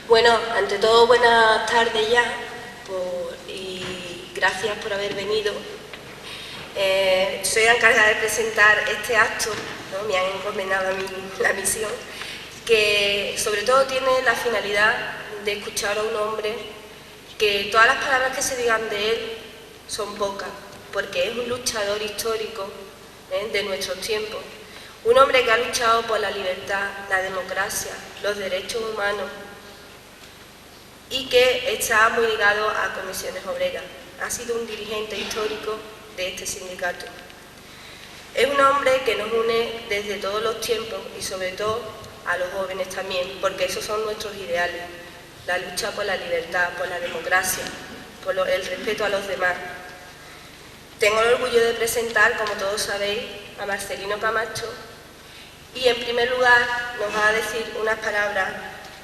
Bueno, ante todo, buenas tardes ya y gracias por haber venido. Soy la encargada de presentar este acto, ¿no? Me han encomendado a mí la misión, que sobre todo tiene la finalidad de escuchar a un hombre que todas las palabras que se digan de él son pocas, porque es un luchador histórico de nuestros tiempos. Un hombre que ha luchado por la libertad, la democracia, los derechos humanos y que está muy ligado a Comisiones Obreras. Ha sido un dirigente histórico de este sindicato. Es un hombre que nos une desde todos los tiempos y sobre todo a los jóvenes también, porque esos son nuestros ideales: la lucha por la libertad, por la democracia, por el respeto a los demás. Tengo el orgullo de presentar, como todos sabéis, a Marcelino Camacho, y en primer lugar nos va a decir unas palabras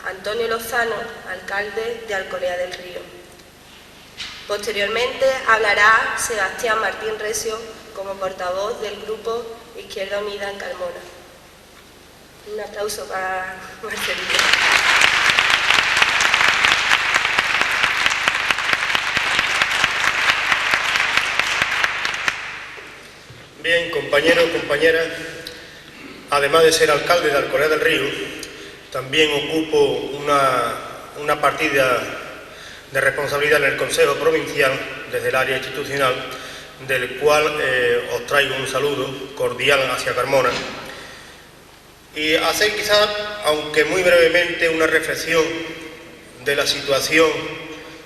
Antonio Lozano, alcalde de Alcolea del Río. Posteriormente hablará Sebastián Martín Recio como portavoz del grupo Izquierda Unida en Carmona. Un aplauso para Marcelino. Bien, compañeros, compañeras, además de ser alcalde de Alcolea del Río, también ocupo una partida de responsabilidad en el Consejo Provincial desde el área institucional, del cual os traigo un saludo cordial hacia Carmona y hacer quizás, aunque muy brevemente, una reflexión de la situación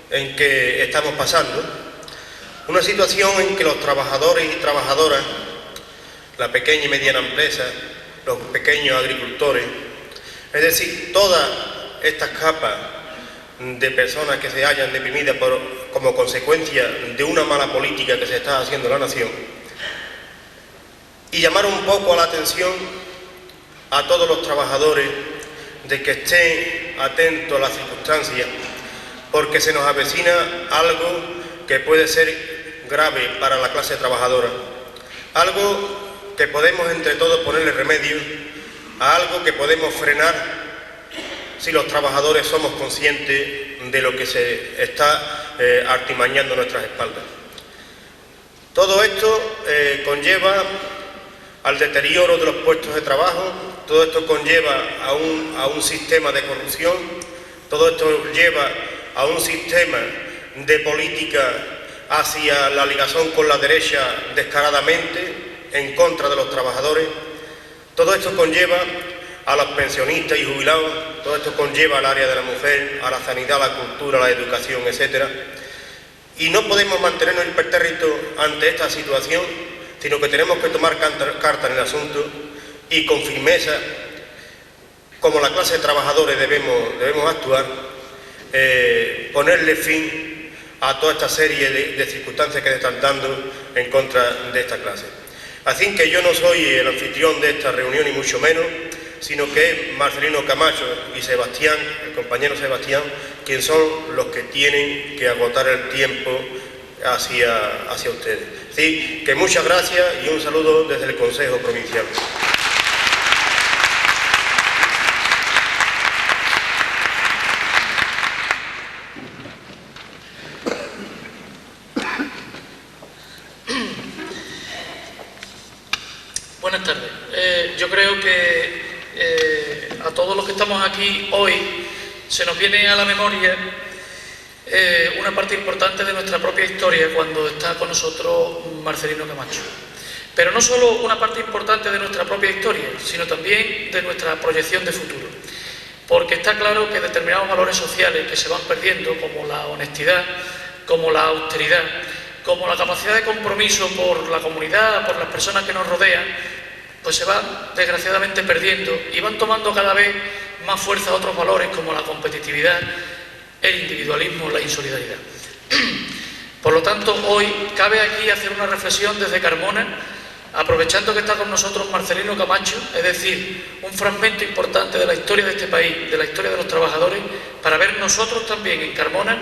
en que estamos pasando, una situación en que los trabajadores y trabajadoras, la pequeña y mediana empresa, los pequeños agricultores, es decir, todas estas capas de personas que se hallan deprimidas como consecuencia de una mala política que se está haciendo en la nación, y llamar un poco la atención a todos los trabajadores de que estén atentos a las circunstancias, porque se nos avecina algo que puede ser grave para la clase trabajadora, algo que podemos entre todos ponerle remedio, a algo que podemos frenar si los trabajadores somos conscientes de lo que se está artimañando a nuestras espaldas. Todo esto conlleva al deterioro de los puestos de trabajo, todo esto conlleva a un sistema de corrupción, todo esto lleva a un sistema de política hacia la ligación con la derecha descaradamente en contra de los trabajadores. Todo esto conlleva a los pensionistas y jubilados, todo esto conlleva al área de la mujer, a la sanidad, la cultura, la educación, etc. Y no podemos mantenernos impertérritos ante esta situación, sino que tenemos que tomar carta en el asunto y con firmeza, como la clase de trabajadores debemos actuar, ponerle fin a toda esta serie de circunstancias que se están dando en contra de esta clase. Así que yo no soy el anfitrión de esta reunión, ni mucho menos, sino que es Marcelino Camacho y Sebastián, el compañero Sebastián, quienes son los que tienen que agotar el tiempo hacia ustedes. Así que muchas gracias y un saludo desde el Consejo Provincial. Buenas tardes. Yo creo que a todos los que estamos aquí hoy se nos viene a la memoria una parte importante de nuestra propia historia cuando está con nosotros Marcelino Camacho. Pero no solo una parte importante de nuestra propia historia, sino también de nuestra proyección de futuro. Porque está claro que determinados valores sociales que se van perdiendo, como la honestidad, como la austeridad, como la capacidad de compromiso por la comunidad, por las personas que nos rodean, pues se van desgraciadamente perdiendo y van tomando cada vez más fuerza otros valores como la competitividad, el individualismo, la insolidaridad. Por lo tanto, hoy cabe aquí hacer una reflexión desde Carmona, aprovechando que está con nosotros Marcelino Camacho, es decir, un fragmento importante de la historia de este país, de la historia de los trabajadores, para ver nosotros también en Carmona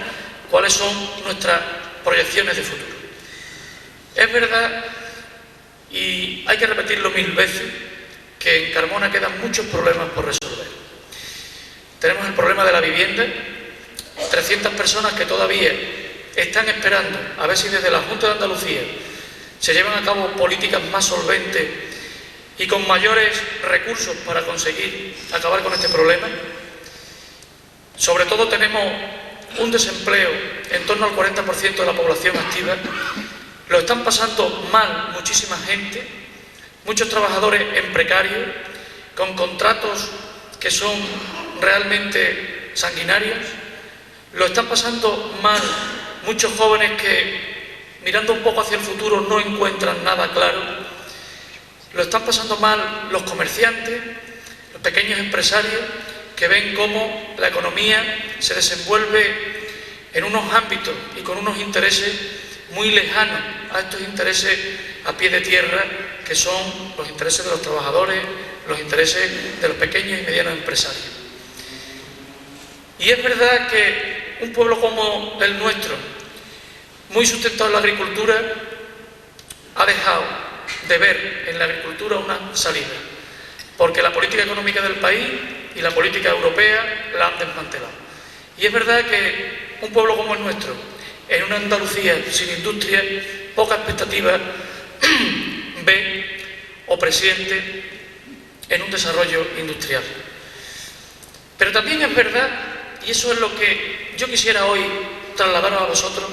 cuáles son nuestras proyecciones de futuro. Es verdad, y hay que repetirlo 1000 veces, que en Carmona quedan muchos problemas por resolver. Tenemos el problema de la vivienda, 300 personas que todavía están esperando a ver si desde la Junta de Andalucía se llevan a cabo políticas más solventes y con mayores recursos para conseguir acabar con este problema. Sobre todo tenemos un desempleo en torno al 40% de la población activa. Lo están pasando mal muchísima gente, muchos trabajadores en precario, con contratos que son realmente sanguinarios. Lo están pasando mal muchos jóvenes que, mirando un poco hacia el futuro, no encuentran nada claro. Lo están pasando mal los comerciantes, los pequeños empresarios, que ven cómo la economía se desenvuelve en unos ámbitos y con unos intereses muy lejanos a estos intereses a pie de tierra, que son los intereses de los trabajadores, los intereses de los pequeños y medianos empresarios. Y es verdad que un pueblo como el nuestro, muy sustentado en la agricultura, ha dejado de ver en la agricultura una salida, porque la política económica del país y la política europea la han desmantelado. Y es verdad que un pueblo como el nuestro, en una Andalucía sin industria, poca expectativa ve o presiente en un desarrollo industrial. Pero también es verdad, y eso es lo que yo quisiera hoy trasladaros a vosotros,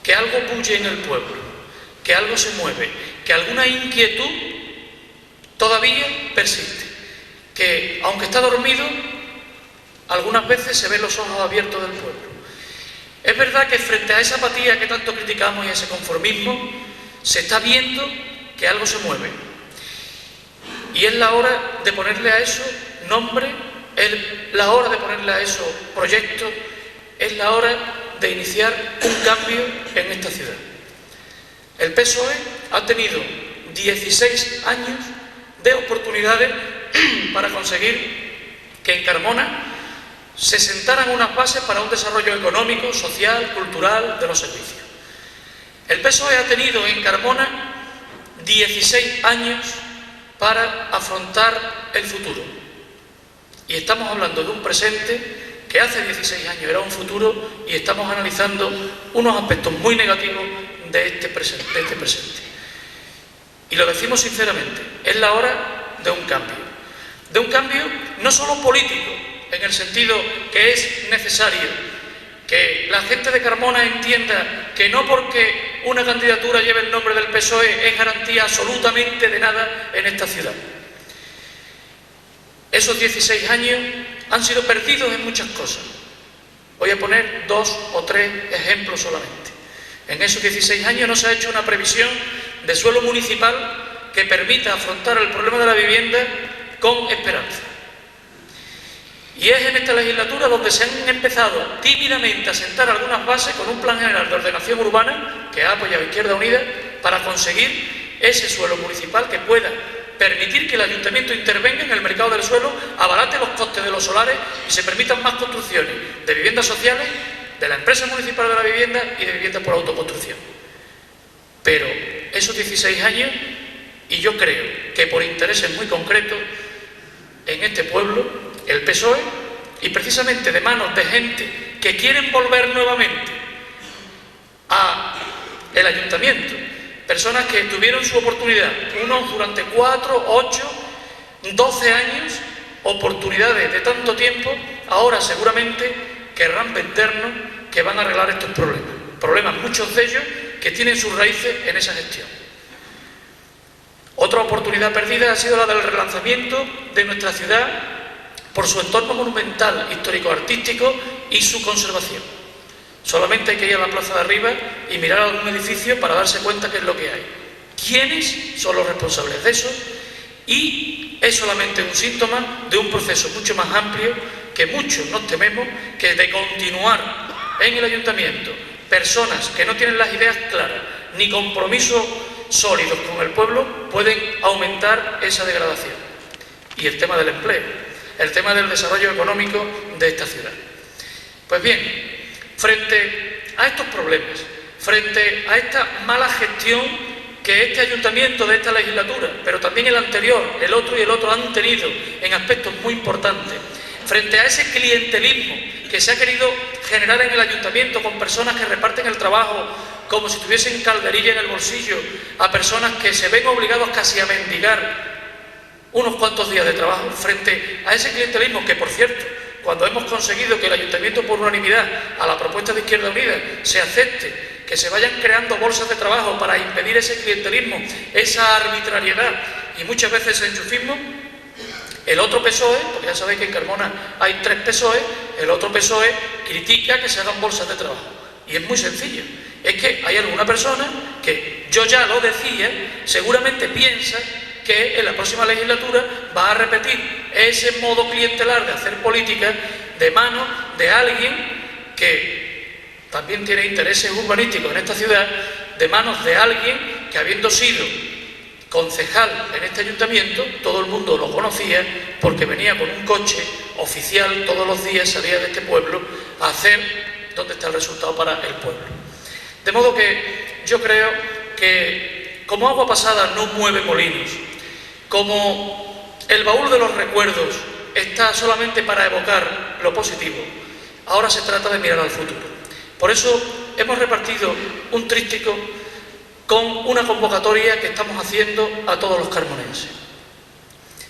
que algo bulle en el pueblo, que algo se mueve, que alguna inquietud todavía persiste, que aunque está dormido, algunas veces se ven los ojos abiertos del pueblo. Es verdad que frente a esa apatía que tanto criticamos y a ese conformismo, se está viendo que algo se mueve. Y es la hora de ponerle a eso nombre, es la hora de ponerle a eso proyectos, es la hora de iniciar un cambio en esta ciudad. El PSOE ha tenido 16 años de oportunidades para conseguir que en Carmona se sentaran unas bases para un desarrollo económico, social, cultural de los servicios. El PSOE ha tenido en Carmona 16 años para afrontar el futuro. Y estamos hablando de un presente que hace 16 años era un futuro, y estamos analizando unos aspectos muy negativos de este presente. Y lo decimos sinceramente, es la hora de un cambio no solo político, en el sentido que es necesario que la gente de Carmona entienda que no porque una candidatura lleve el nombre del PSOE es garantía absolutamente de nada en esta ciudad. Esos 16 años han sido perdidos en muchas cosas. Voy a poner 2 o 3 ejemplos solamente. En esos 16 años no se ha hecho una previsión de suelo municipal que permita afrontar el problema de la vivienda con esperanza. Y es en esta legislatura donde se han empezado tímidamente a sentar algunas bases con un plan general de ordenación urbana que ha apoyado Izquierda Unida para conseguir ese suelo municipal que pueda permitir que el ayuntamiento intervenga en el mercado del suelo, abarate los costes de los solares y se permitan más construcciones de viviendas sociales, de la empresa municipal de la vivienda y de viviendas por autoconstrucción. Pero esos 16 años, y yo creo que por intereses muy concretos, en este pueblo, el PSOE, y precisamente de manos de gente que quieren volver nuevamente al ayuntamiento, personas que tuvieron su oportunidad, unos durante 4, 8, 12 años, oportunidades de tanto tiempo, ahora seguramente querrán vendernos que van a arreglar estos problemas, muchos de ellos que tienen sus raíces en esa gestión. Otra oportunidad perdida ha sido la del relanzamiento de nuestra ciudad por su entorno monumental, histórico-artístico y su conservación. Solamente hay que ir a la plaza de arriba y mirar algún edificio para darse cuenta qué es lo que hay. ¿Quiénes son los responsables de eso? Y es solamente un síntoma de un proceso mucho más amplio que muchos nos tememos, que de continuar en el ayuntamiento personas que no tienen las ideas claras ni compromisos sólidos con el pueblo pueden aumentar esa degradación. Y el tema del empleo, el tema del desarrollo económico de esta ciudad. Pues bien, frente a estos problemas, frente a esta mala gestión que este ayuntamiento de esta legislatura, pero también el anterior, el otro y el otro han tenido en aspectos muy importantes, frente a ese clientelismo que se ha querido generar en el ayuntamiento con personas que reparten el trabajo como si tuviesen calderilla en el bolsillo, a personas que se ven obligados casi a mendigar unos cuantos días de trabajo, frente a ese clientelismo que, por cierto, cuando hemos conseguido que el ayuntamiento por unanimidad a la propuesta de Izquierda Unida se acepte que se vayan creando bolsas de trabajo para impedir ese clientelismo, esa arbitrariedad y muchas veces ese enchufismo, el otro PSOE, porque ya sabéis que en Carmona hay 3 PSOE, el otro PSOE critica que se hagan bolsas de trabajo. Y es muy sencillo, es que hay alguna persona que, yo ya lo decía, seguramente piensa que en la próxima legislatura va a repetir ese modo clientelar de hacer política de mano de alguien que también tiene intereses urbanísticos en esta ciudad, de manos de alguien que, habiendo sido concejal en este ayuntamiento, todo el mundo lo conocía porque venía con un coche oficial todos los días, salía de este pueblo a hacer donde está el resultado para el pueblo. De modo que yo creo que como agua pasada no mueve molinos, como el baúl de los recuerdos está solamente para evocar lo positivo, ahora se trata de mirar al futuro. Por eso hemos repartido un tríptico con una convocatoria que estamos haciendo a todos los carmonenses.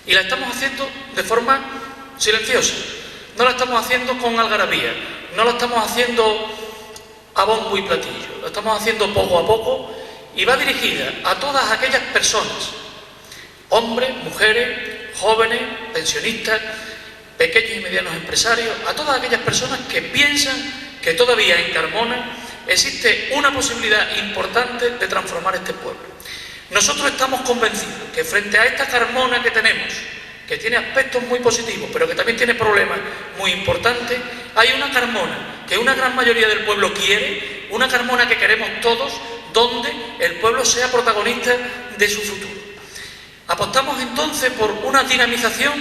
Y la estamos haciendo de forma silenciosa, no la estamos haciendo con algarabía, no la estamos haciendo a bombo y platillo, la estamos haciendo poco a poco y va dirigida a todas aquellas personas, hombres, mujeres, jóvenes, pensionistas, pequeños y medianos empresarios, a todas aquellas personas que piensan que todavía en Carmona existe una posibilidad importante de transformar este pueblo. Nosotros estamos convencidos que frente a esta Carmona que tenemos, que tiene aspectos muy positivos, pero que también tiene problemas muy importantes, hay una Carmona que una gran mayoría del pueblo quiere, una Carmona que queremos todos, donde el pueblo sea protagonista de su futuro. Apostamos entonces por una dinamización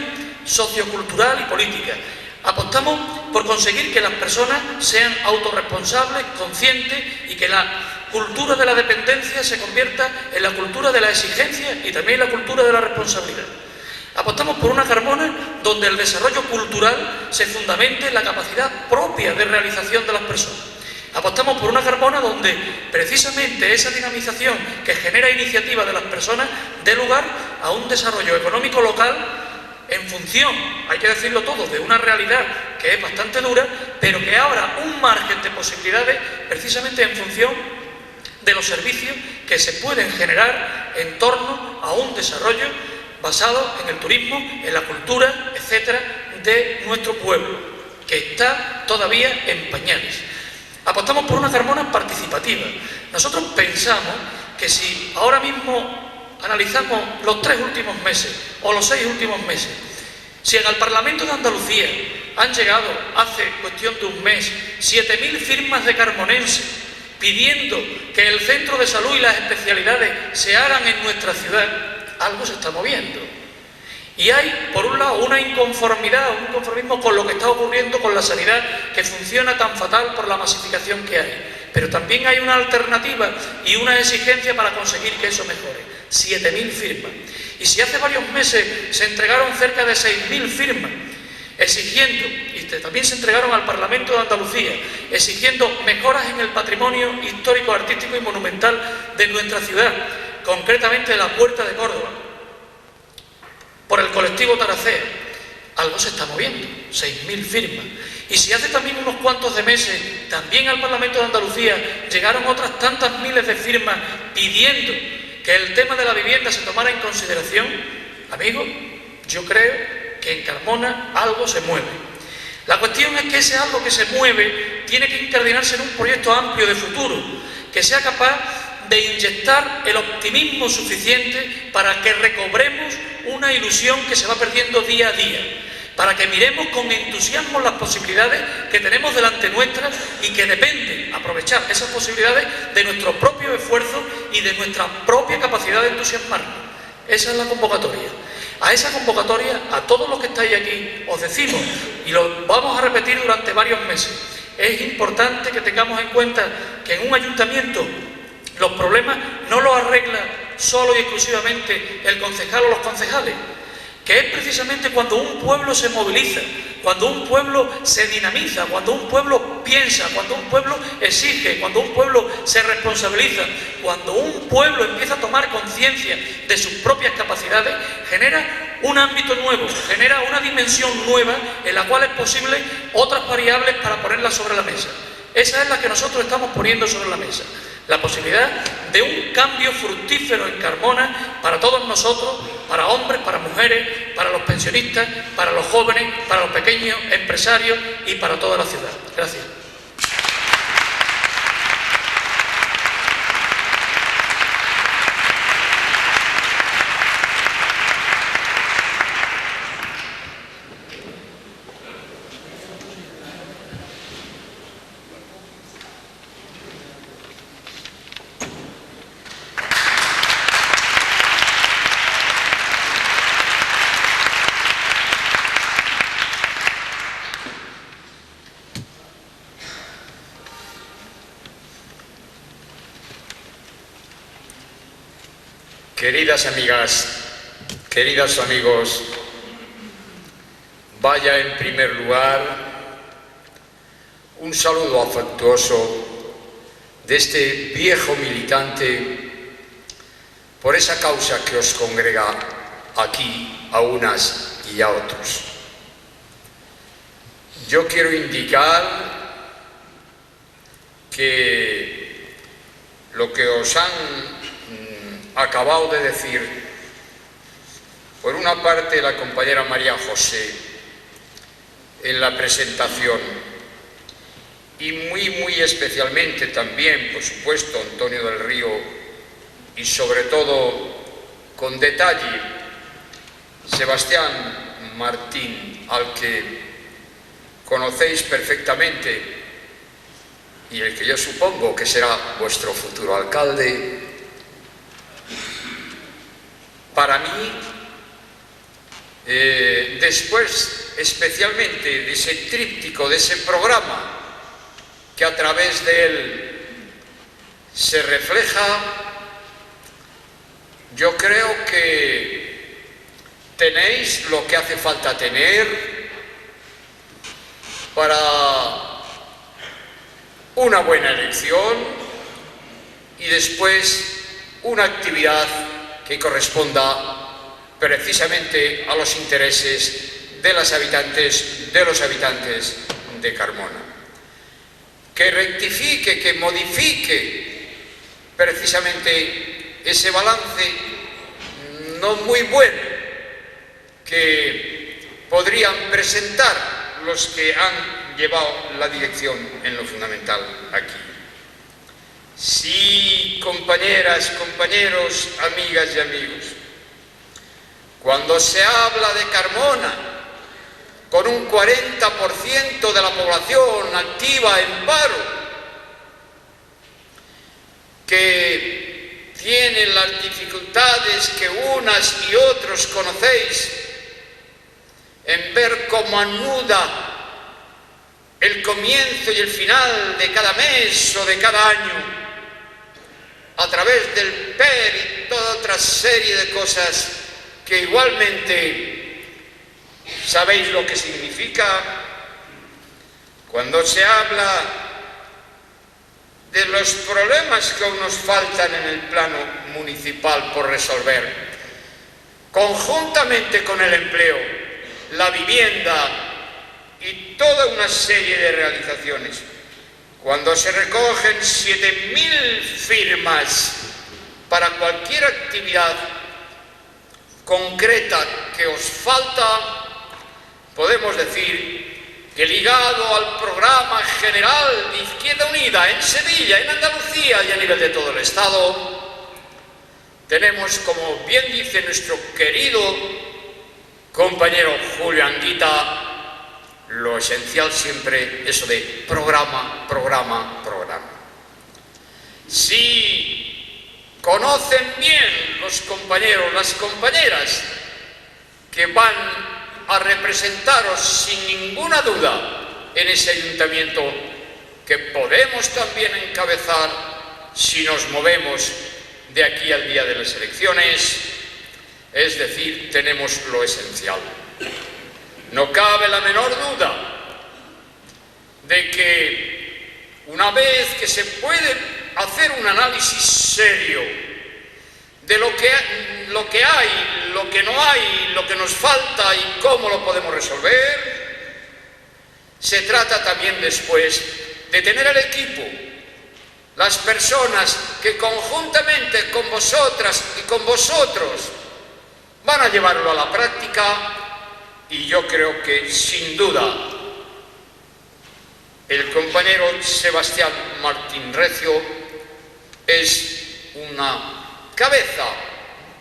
sociocultural y política. Apostamos por conseguir que las personas sean autorresponsables, conscientes y que la cultura de la dependencia se convierta en la cultura de la exigencia y también la cultura de la responsabilidad. Apostamos por una Carmona donde el desarrollo cultural se fundamente en la capacidad propia de realización de las personas. Apostamos por una Carmona donde precisamente esa dinamización que genera iniciativa de las personas dé lugar a un desarrollo económico local en función, hay que decirlo todo, de una realidad que es bastante dura, pero que abra un margen de posibilidades precisamente en función de los servicios que se pueden generar en torno a un desarrollo basado en el turismo, en la cultura, etcétera, de nuestro pueblo, que está todavía en pañales. Apostamos por una Carmona participativa. Nosotros pensamos que si ahora mismo analizamos los 3 últimos meses o los 6 últimos meses, si en el Parlamento de Andalucía han llegado hace cuestión de un mes 7.000 firmas de carmonenses pidiendo que el centro de salud y las especialidades se hagan en nuestra ciudad, algo se está moviendo. Y hay, por un lado, una inconformidad, un inconformismo con lo que está ocurriendo con la sanidad, que funciona tan fatal por la masificación que hay. Pero también hay una alternativa y una exigencia para conseguir que eso mejore. 7.000 firmas. Y si hace varios meses se entregaron cerca de 6.000 firmas, exigiendo, y también se entregaron al Parlamento de Andalucía, exigiendo mejoras en el patrimonio histórico, artístico y monumental de nuestra ciudad, concretamente de la Puerta de Córdoba, por el colectivo Taracea, algo se está moviendo, 6.000 firmas. Y si hace también unos cuantos de meses, también al Parlamento de Andalucía llegaron otras tantas miles de firmas pidiendo que el tema de la vivienda se tomara en consideración, amigos, yo creo que en Carmona algo se mueve. La cuestión es que ese algo que se mueve tiene que incardinarse en un proyecto amplio de futuro, que sea capaz de inyectar el optimismo suficiente para que recobremos una ilusión que se va perdiendo día a día, para que miremos con entusiasmo las posibilidades que tenemos delante nuestras y que dependen aprovechar esas posibilidades de nuestro propio esfuerzo y de nuestra propia capacidad de entusiasmarnos. Esa es la convocatoria. A esa convocatoria, a todos los que estáis aquí, os decimos, y lo vamos a repetir durante varios meses, es importante que tengamos en cuenta que en un ayuntamiento los problemas no los arregla solo y exclusivamente el concejal o los concejales, que es precisamente cuando un pueblo se moviliza cuando un pueblo se dinamiza, cuando un pueblo piensa, cuando un pueblo exige, cuando un pueblo se responsabiliza, cuando un pueblo empieza a tomar conciencia de sus propias capacidades, genera un ámbito nuevo, genera una dimensión nueva en la cual es posible otras variables para ponerlas sobre la mesa. Esa es la que nosotros estamos poniendo sobre la mesa. La posibilidad de un cambio fructífero en Carmona para todos nosotros, para hombres, para mujeres, para los pensionistas, para los jóvenes, para los pequeños empresarios y para toda la ciudad. Gracias. Queridas amigas, queridos amigos, vaya en primer lugar un saludo afectuoso de este viejo militante por esa causa que os congrega aquí a unas y a otros. Yo quiero indicar que lo que os han acabado de decir, por una parte la compañera María José en la presentación y muy especialmente también, por supuesto, Antonio del Río y sobre todo con detalle Sebastián Martín, al que conocéis perfectamente y el que yo supongo que será vuestro futuro alcalde. Para mí, después especialmente de ese tríptico, de ese programa que a través de él se refleja, yo creo que tenéis lo que hace falta tener para una buena elección y después una actividad que corresponda precisamente a los intereses de los habitantes de Carmona. Que rectifique, que modifique precisamente ese balance no muy bueno que podrían presentar los que han llevado la dirección en lo fundamental aquí. Sí, compañeras, compañeros, amigas y amigos, cuando se habla de Carmona, con un 40% de la población activa en paro, que tiene las dificultades que unas y otros conocéis, en ver cómo anuda el comienzo y el final de cada mes o de cada año, a través del PER y toda otra serie de cosas que igualmente sabéis lo que significa, cuando se habla de los problemas que aún nos faltan en el plano municipal por resolver, conjuntamente con el empleo, la vivienda y toda una serie de realizaciones, cuando se recogen 7.000 firmas para cualquier actividad concreta que os falta, podemos decir que ligado al programa general de Izquierda Unida en Sevilla, en Andalucía y a nivel de todo el Estado, tenemos, como bien dice nuestro querido compañero Julio Anguita, lo esencial siempre, eso de programa, programa, programa. Si conocen bien los compañeros, las compañeras que van a representaros sin ninguna duda en ese ayuntamiento que podemos también encabezar si nos movemos de aquí al día de las elecciones, es decir, tenemos lo esencial. No cabe la menor duda de que una vez que se puede hacer un análisis serio de lo que hay, lo que no hay, lo que nos falta y cómo lo podemos resolver, se trata también después de tener el equipo, las personas que conjuntamente con vosotras y con vosotros van a llevarlo a la práctica, y yo creo que sin duda el compañero Sebastián Martín Recio es una cabeza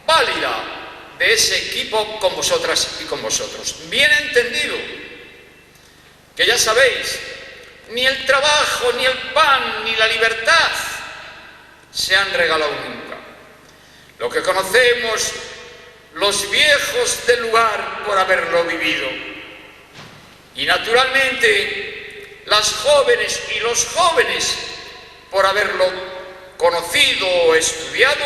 válida de ese equipo con vosotras y con vosotros. Bien entendido, que ya sabéis, ni el trabajo, ni el pan, ni la libertad se han regalado nunca. Lo que conocemos los viejos del lugar por haberlo vivido. Y naturalmente las jóvenes y los jóvenes por haberlo conocido o estudiado.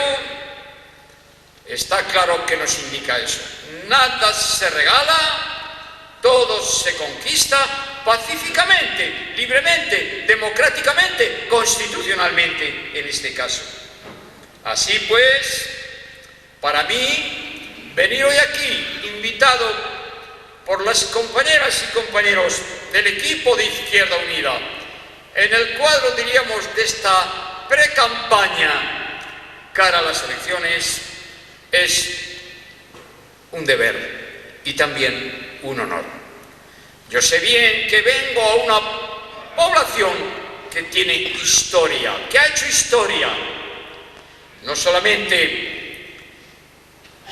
Está claro que nos indica eso. Nada se regala, todo se conquista pacíficamente, libremente, democráticamente, constitucionalmente en este caso. Así pues, para mí, venir hoy aquí, invitado por las compañeras y compañeros del equipo de Izquierda Unida, en el cuadro, diríamos, de esta pre-campaña cara a las elecciones, es un deber y también un honor. Yo sé bien que vengo a una población que tiene historia, que ha hecho historia, no solamente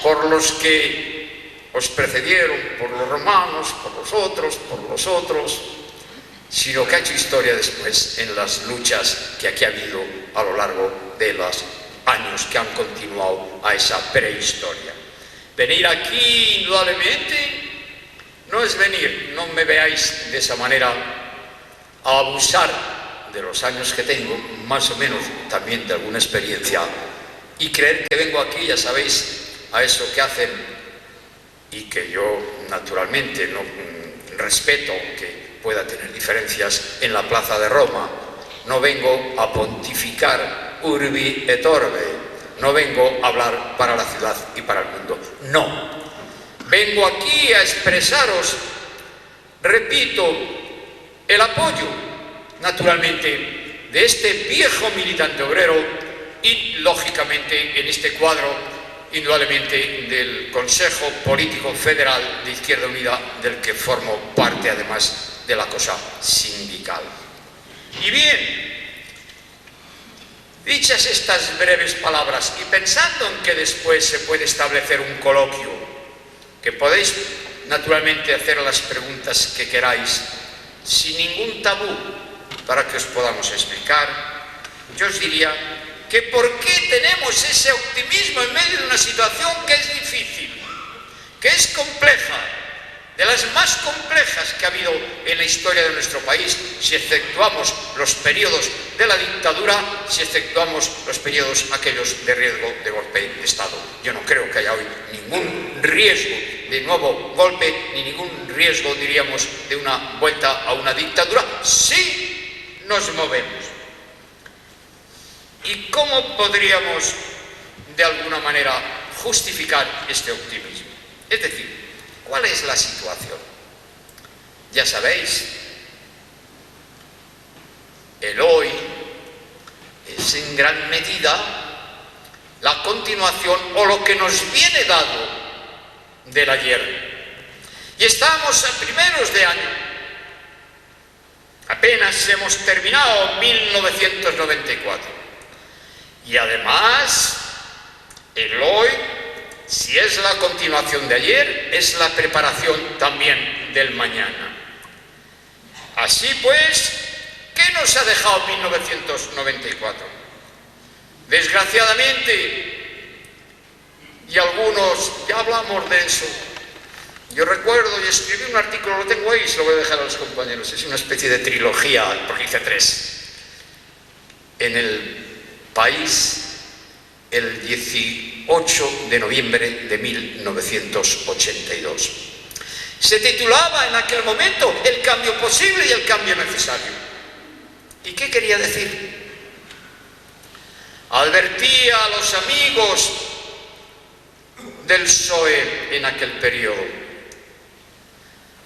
por los que os precedieron, por los romanos, por los otros, sino que ha hecho historia después en las luchas que aquí ha habido a lo largo de los años que han continuado a esa prehistoria. Venir aquí, indudablemente, no es venir, no me veáis de esa manera, a abusar de los años que tengo, más o menos también de alguna experiencia, y creer que vengo aquí, ya sabéis, a eso que hacen y que yo naturalmente no respeto, aunque pueda tener diferencias, en la plaza de Roma. No vengo a pontificar urbi et orbe, no vengo a hablar para la ciudad y para el mundo, no. Vengo aquí a expresaros, repito, el apoyo, naturalmente, de este viejo militante obrero y, lógicamente, en este cuadro, indudablemente, del Consejo Político Federal de Izquierda Unida, del que formo parte, además, de la cosa sindical. Y bien, dichas estas breves palabras, y pensando en que después se puede establecer un coloquio, que podéis, naturalmente, hacer las preguntas que queráis, sin ningún tabú, para que os podamos explicar, yo os diría que por qué tenemos ese optimismo en medio de una situación que es difícil, que es compleja, de las más complejas que ha habido en la historia de nuestro país, si exceptuamos los periodos de la dictadura, si exceptuamos los periodos aquellos de riesgo de golpe de Estado. Yo no creo que haya hoy ningún riesgo de nuevo golpe, ni ningún riesgo, diríamos, de una vuelta a una dictadura, si nos movemos. ¿Y cómo podríamos, de alguna manera, justificar este optimismo? Es decir, ¿cuál es la situación? Ya sabéis, el hoy es en gran medida la continuación o lo que nos viene dado del ayer. Y estamos a primeros de año. Apenas hemos terminado 1994. Y además, el hoy, si es la continuación de ayer, es la preparación también del mañana. Así pues, ¿qué nos ha dejado 1994? Desgraciadamente, y algunos, ya hablamos de eso, yo recuerdo y escribí un artículo, lo tengo ahí, se lo voy a dejar a los compañeros, es una especie de trilogía, porque hice 3, en el País, el 18 de noviembre de 1982. Se titulaba en aquel momento El cambio posible y el cambio necesario. ¿Y qué quería decir? Advertía a los amigos del PSOE en aquel periodo.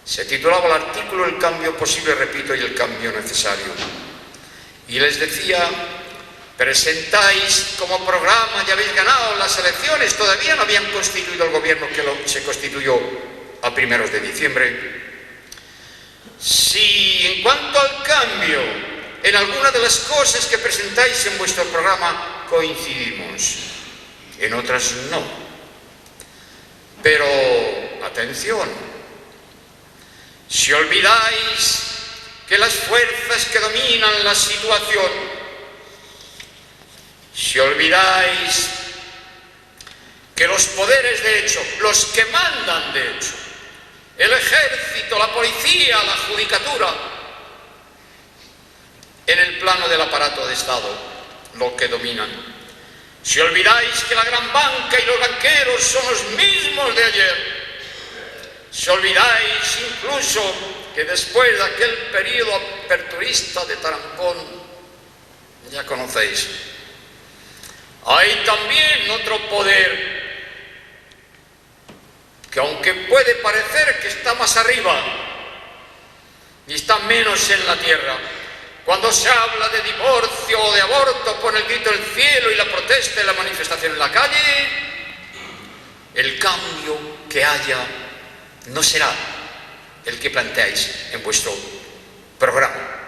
Se titulaba el artículo El cambio posible, repito, y el cambio necesario. Y les decía: presentáis como programa, ya habéis ganado las elecciones, todavía no habían constituido el gobierno que se constituyó a primeros de diciembre. Si en cuanto al cambio, en alguna de las cosas que presentáis en vuestro programa coincidimos, en otras no. Pero, atención, si olvidáis que las fuerzas que dominan la situación, si olvidáis que los poderes de hecho, los que mandan de hecho, el ejército, la policía, la judicatura, en el plano del aparato de Estado, lo que dominan, si olvidáis que la gran banca y los banqueros son los mismos de ayer, si olvidáis incluso que después de aquel periodo aperturista de Tarancón, ya conocéis, hay también otro poder que, aunque puede parecer que está más arriba y está menos en la tierra, cuando se habla de divorcio o de aborto, pone el grito del cielo y la protesta y la manifestación en la calle, el cambio que haya no será el que planteáis en vuestro programa.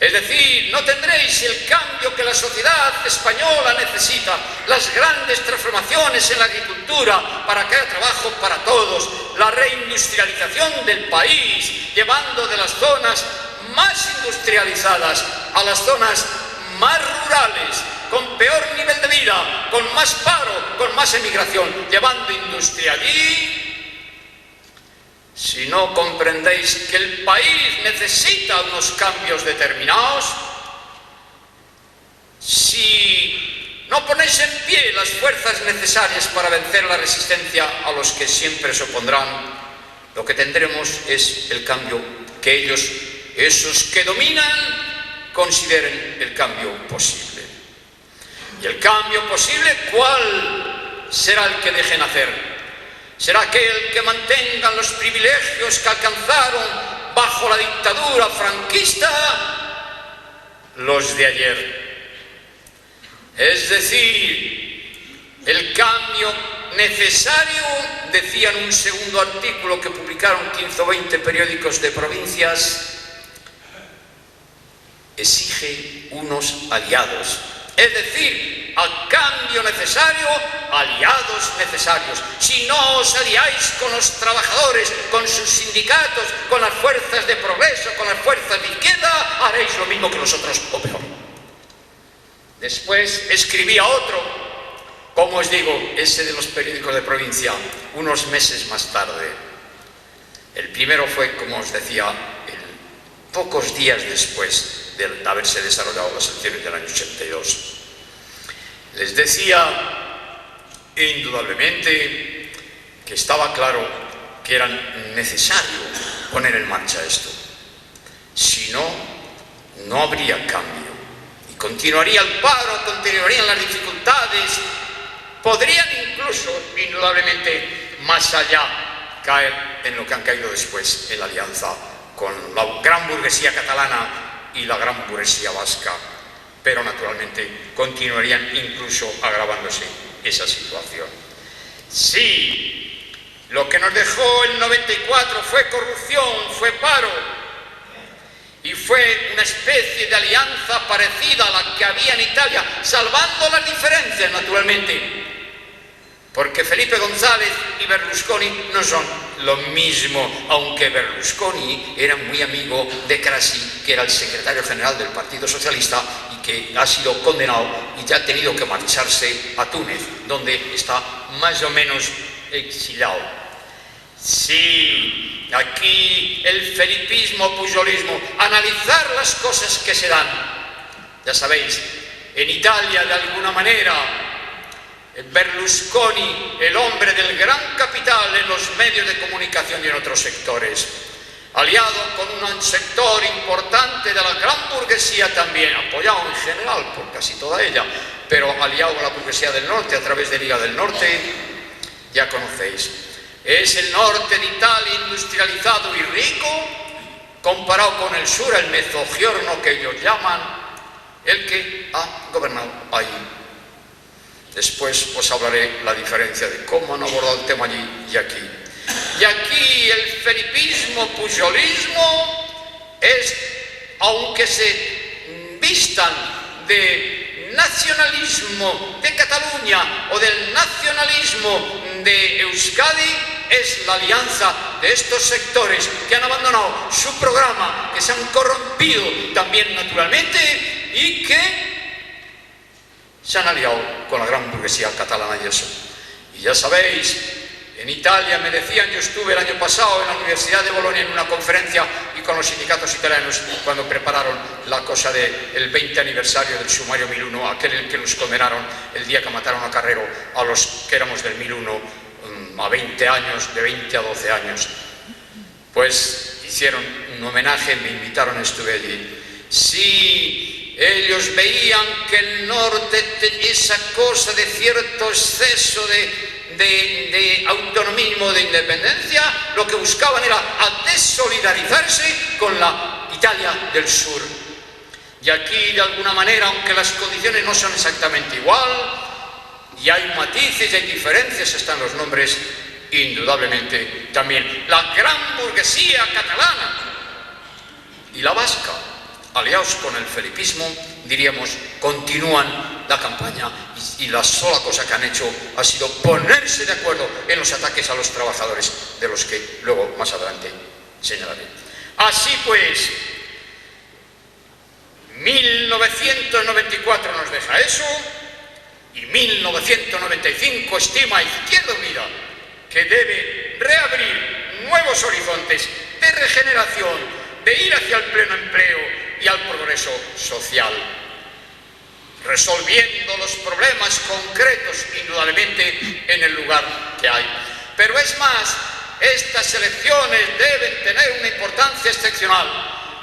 Es decir, no tendréis el cambio que la sociedad española necesita, las grandes transformaciones en la agricultura para que haya trabajo para todos, la reindustrialización del país, llevando de las zonas más industrializadas a las zonas más rurales, con peor nivel de vida, con más paro, con más emigración, llevando industria allí. Si no comprendéis que el país necesita unos cambios determinados, si no ponéis en pie las fuerzas necesarias para vencer la resistencia a los que siempre se opondrán, lo que tendremos es el cambio que ellos, esos que dominan, consideren el cambio posible. ¿Y el cambio posible cuál será el que dejen hacer? ¿Será aquel que mantengan los privilegios que alcanzaron bajo la dictadura franquista los de ayer? Es decir, el cambio necesario, decían un segundo artículo que publicaron 15 o 20 periódicos de provincias, exige unos aliados. Es decir, al cambio necesario, aliados necesarios. Si no os aliáis con los trabajadores, con sus sindicatos, con las fuerzas de progreso, con las fuerzas de izquierda, haréis lo mismo que nosotros o peor. Después escribía otro, como os digo, ese de los periódicos de provincia, unos meses más tarde. El primero fue, como os decía, pocos días después de haberse desarrollado las elecciones del año 82. Les decía indudablemente que estaba claro que era necesario poner en marcha esto. Si no, no habría cambio. Y continuaría el paro, continuarían las dificultades, podrían incluso, indudablemente, más allá, caer en lo que han caído después en la alianza con la gran burguesía catalana y la gran burguesía vasca, pero naturalmente continuarían incluso agravándose esa situación. Sí, lo que nos dejó el 94 fue corrupción, fue paro, y fue una especie de alianza parecida a la que había en Italia, salvando las diferencias naturalmente, porque Felipe González y Berlusconi no son lo mismo, aunque Berlusconi era muy amigo de Craxi, que era el secretario general del Partido Socialista y que ha sido condenado y ya ha tenido que marcharse a Túnez, donde está más o menos exiliado. Sí, aquí el felipismo, pujolismo, analizar las cosas que se dan. Ya sabéis, en Italia de alguna manera Berlusconi, el hombre del gran capital en los medios de comunicación y en otros sectores, aliado con un sector importante de la gran burguesía también, apoyado en general por casi toda ella, pero aliado con la burguesía del norte a través de Liga del Norte, ya conocéis. Es el norte de Italia industrializado y rico, comparado con el sur, el Mezzogiorno que ellos llaman, el que ha gobernado ahí. Después os hablaré la diferencia de cómo han abordado el tema allí y aquí. Y aquí el felipismo, pujolismo es, aunque se vistan de nacionalismo de Cataluña o del nacionalismo de Euskadi, es la alianza de estos sectores que han abandonado su programa, que se han corrompido también naturalmente y que se han aliado con la gran burguesía catalana y eso. Y ya sabéis, en Italia me decían, yo estuve el año pasado en la Universidad de Bolonia en una conferencia y con los sindicatos italianos cuando prepararon la cosa del 20 aniversario del sumario 1001, aquel en que nos condenaron el día que mataron a Carrero a los que éramos del 1001 a 20 años, de 20 a 12 años. Pues hicieron un homenaje, me invitaron, estuve allí. Sí, ellos veían que el norte tenía esa cosa de cierto exceso de autonomismo, de independencia, lo que buscaban era a desolidarizarse con la Italia del sur. Y aquí, de alguna manera, aunque las condiciones no son exactamente igual, y hay matices y hay diferencias, están los nombres, indudablemente también la gran burguesía catalana y la vasca, aliados con el felipismo, diríamos, continúan la campaña y la sola cosa que han hecho ha sido ponerse de acuerdo en los ataques a los trabajadores, de los que luego más adelante señalaré. Así pues, 1994 nos deja eso y 1995 estima Izquierda Unida que debe reabrir nuevos horizontes de regeneración, de ir hacia el pleno empleo y al progreso social, resolviendo los problemas concretos, indudablemente, en el lugar que hay. Pero es más, estas elecciones deben tener una importancia excepcional.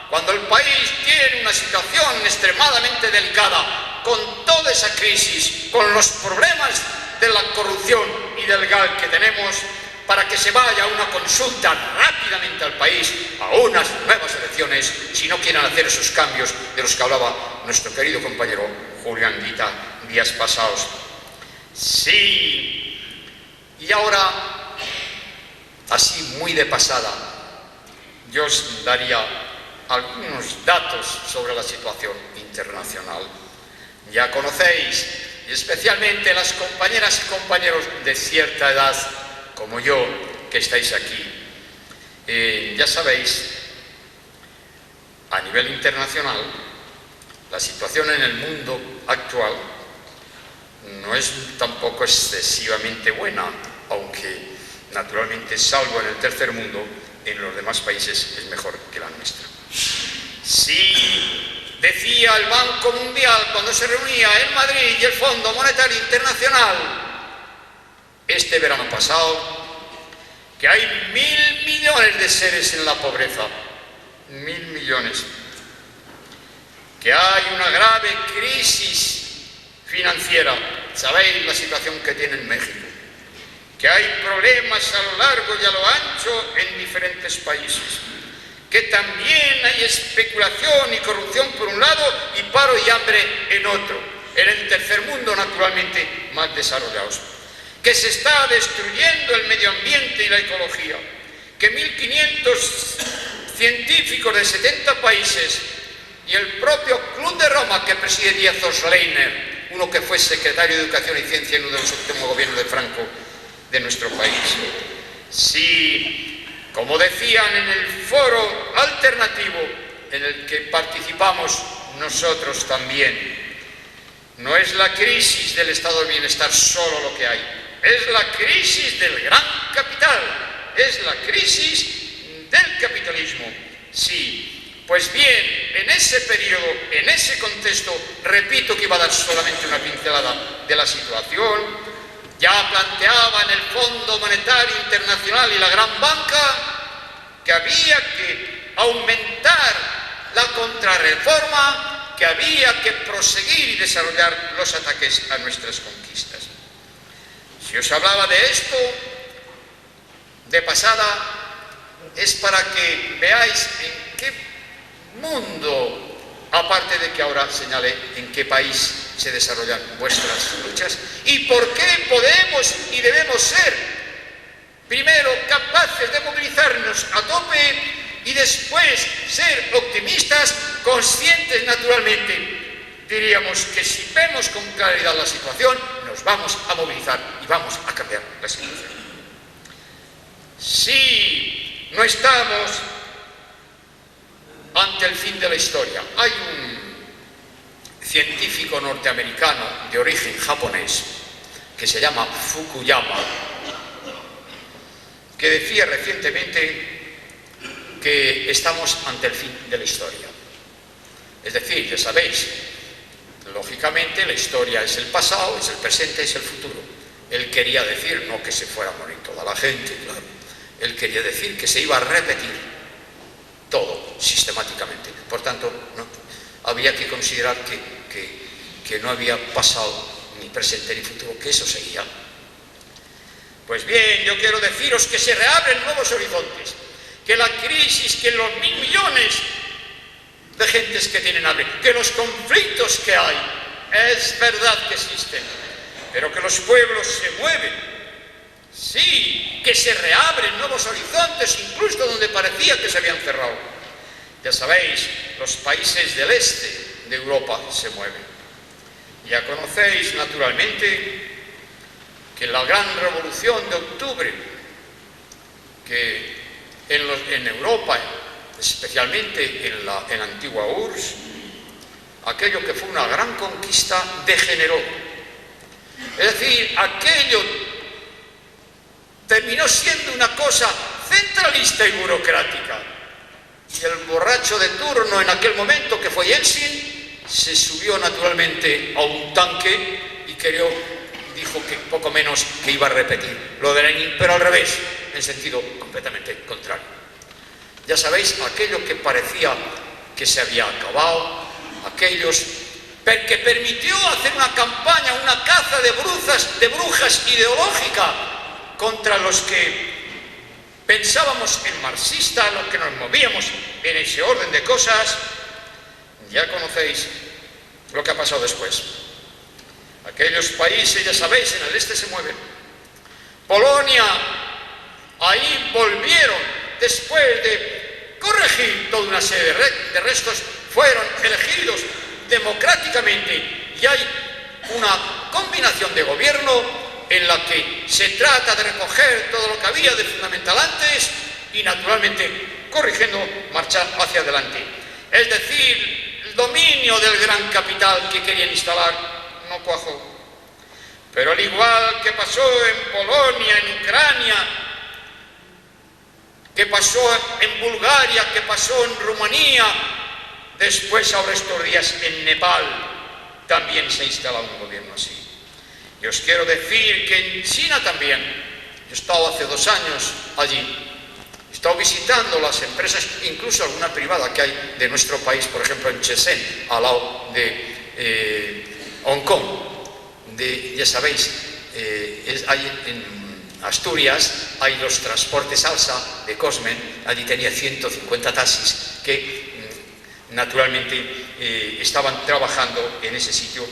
Cuando el país tiene una situación extremadamente delicada, con toda esa crisis, con los problemas de la corrupción y del GAL que tenemos, para que se vaya a una consulta rápidamente al país, a unas nuevas elecciones, si no quieren hacer esos cambios de los que hablaba nuestro querido compañero Julián Guita días pasados. Sí, y ahora, así muy de pasada, yo os daría algunos datos sobre la situación internacional. Ya conocéis, y especialmente las compañeras y compañeros de cierta edad, como yo, que estáis aquí, ya sabéis, a nivel internacional, la situación en el mundo actual no es tampoco excesivamente buena, aunque naturalmente, salvo en el tercer mundo, en los demás países es mejor que la nuestra. Sí, decía el Banco Mundial cuando se reunía en Madrid y el Fondo Monetario Internacional este verano pasado, que hay 1.000 millones de seres en la pobreza, 1.000 millones, que hay una grave crisis financiera, sabéis la situación que tiene en México, que hay problemas a lo largo y a lo ancho en diferentes países, que también hay especulación y corrupción por un lado y paro y hambre en otro, en el tercer mundo naturalmente más desarrollados, que se está destruyendo el medio ambiente y la ecología, que 1.500 científicos de 70 países y el propio Club de Roma que preside Díaz Osleiner, uno que fue secretario de Educación y Ciencia en uno de los últimos gobiernos de Franco de nuestro país. Sí, como decían en el foro alternativo en el que participamos nosotros también, no es la crisis del estado de bienestar solo lo que hay, es la crisis del gran capital, es la crisis del capitalismo. Sí, pues bien, en ese periodo, en ese contexto, repito que iba a dar solamente una pincelada de la situación, Ya planteaban el Fondo Monetario Internacional y la Gran Banca que había que aumentar la contrarreforma, que había que proseguir y desarrollar los ataques a nuestras conquistas. Si os hablaba de esto, de pasada, es para que veáis en qué mundo, aparte de que ahora señale en qué país se desarrollan vuestras luchas, y por qué podemos y debemos ser, primero, capaces de movilizarnos a tope y después ser optimistas, conscientes naturalmente. Diríamos que si vemos con claridad la situación, nos vamos a movilizar y vamos a cambiar la situación. Si no estamos ante el fin de la historia, hay un científico norteamericano de origen japonés que se llama Fukuyama, que decía recientemente que estamos ante el fin de la historia. Es decir, ya sabéis, lógicamente la historia es el pasado, es el presente, es el futuro. Él quería decir no que se fuera a morir toda la gente, claro. Él quería decir que se iba a repetir todo sistemáticamente. Por tanto, no, había que considerar que no había pasado ni presente ni futuro, que eso seguía. Pues bien, yo quiero deciros que se reabren nuevos horizontes, que la crisis, que los 1.000 millones de gentes que tienen hambre, que los conflictos que hay, es verdad que existen, pero que los pueblos se mueven. Sí, que se reabren nuevos horizontes, incluso donde parecía que se habían cerrado. Ya sabéis, los países del este de Europa se mueven. Ya conocéis, naturalmente, que la gran revolución de octubre, que en Europa, especialmente en la antigua URSS, aquello que fue una gran conquista degeneró. Es decir, aquello terminó siendo una cosa centralista y burocrática. Y el borracho de turno en aquel momento, que fue Yeltsin, se subió naturalmente a un tanque y dijo que poco menos que iba a repetir lo de Lenin, pero al revés, en sentido completamente contrario. Ya sabéis, aquello que parecía que se había acabado, aquellos que permitió hacer una campaña, una caza de brujas ideológica contra los que pensábamos en marxista, los que nos movíamos en ese orden de cosas. Ya conocéis lo que ha pasado después. Aquellos países, ya sabéis, en el este se mueven. Polonia, ahí volvieron, después de corregir toda una serie de restos, fueron elegidos democráticamente y hay una combinación de gobierno en la que se trata de recoger todo lo que había de fundamental antes y naturalmente corrigiendo, marchar hacia adelante. Es decir, el dominio del gran capital que querían instalar no cuajó. Pero al igual que pasó en Polonia, en Ucrania, que pasó en Bulgaria, que pasó en Rumanía, después ahora estos días en Nepal también se ha instalado un gobierno así. Y os quiero decir que en China también, yo he estado hace 2 años allí, he estado visitando las empresas, incluso alguna privada que hay de nuestro país, por ejemplo en Shenzhen, al lado de Hong Kong, ya sabéis, hay en Asturias, hay los transportes Alsa de Cosmen, allí tenía 150 taxis que naturalmente estaban trabajando en ese sitio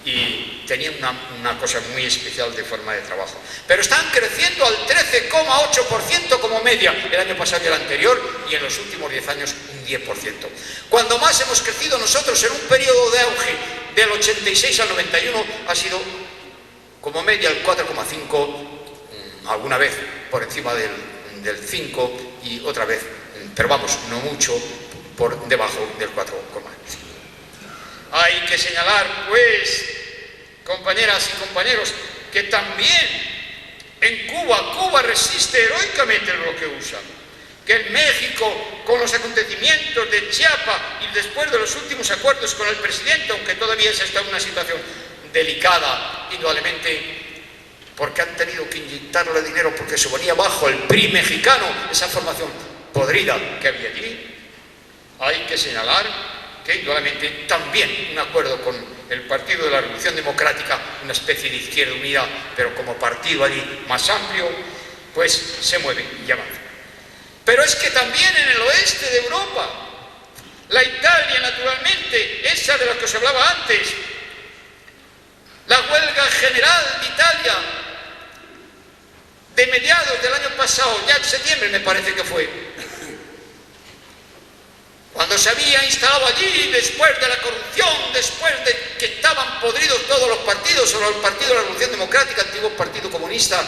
y tenían una cosa muy especial de forma de trabajo. Pero están creciendo al 13,8% como media el año pasado y el anterior, y en los últimos 10 años un 10%. Cuando más hemos crecido nosotros en un periodo de auge del 86 al 91 ha sido como media el 4,5, alguna vez por encima del 5 y otra vez, pero vamos, no mucho, por debajo del 4,5. Hay que señalar, pues, compañeras y compañeros, que también en Cuba resiste heroicamente el bloqueo USA, que en México, con los acontecimientos de Chiapas y después de los últimos acuerdos con el presidente, aunque todavía se está en una situación delicada, indudablemente, porque han tenido que inyectarle dinero porque se ponía bajo el PRI mexicano, esa formación podrida que había allí. Hay que señalar que indudablemente también un acuerdo con el Partido de la Revolución Democrática, una especie de izquierda unida, pero como partido allí más amplio, pues se mueve y avanza. Pero es que también en el oeste de Europa, la Italia naturalmente, esa de la que os hablaba antes, la huelga general de Italia de mediados del año pasado, ya en septiembre me parece que fue, cuando se había instalado allí, después de la corrupción, después de que estaban podridos todos los partidos, solo el Partido de la Revolución Democrática, el antiguo Partido Comunista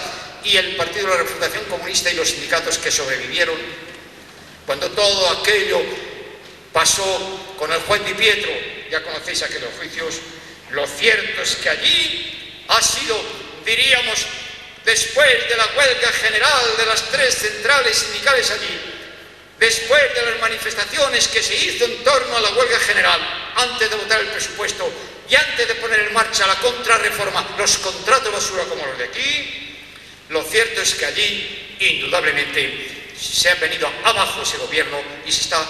y el Partido de la Refundación Comunista y los sindicatos que sobrevivieron, cuando todo aquello pasó con el juez Di Pietro, ya conocéis aquellos juicios, lo cierto es que allí ha sido, diríamos, después de la huelga general de las 3 centrales sindicales allí, después de las manifestaciones que se hizo en torno a la huelga general, antes de votar el presupuesto y antes de poner en marcha la contrarreforma, los contratos basura como los de aquí, lo cierto es que allí, indudablemente, se ha venido abajo ese gobierno y se está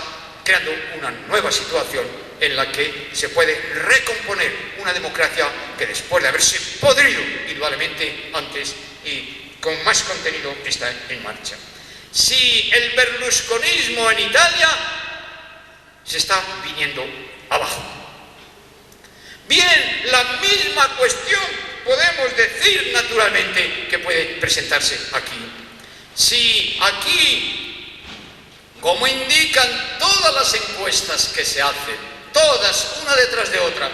creando una nueva situación en la que se puede recomponer una democracia que después de haberse podrido indudablemente antes y con más contenido está en marcha. Si el berlusconismo en Italia se está viniendo abajo. Bien, la misma cuestión podemos decir naturalmente que puede presentarse aquí. Si aquí, como indican todas las encuestas que se hacen, todas una detrás de otra,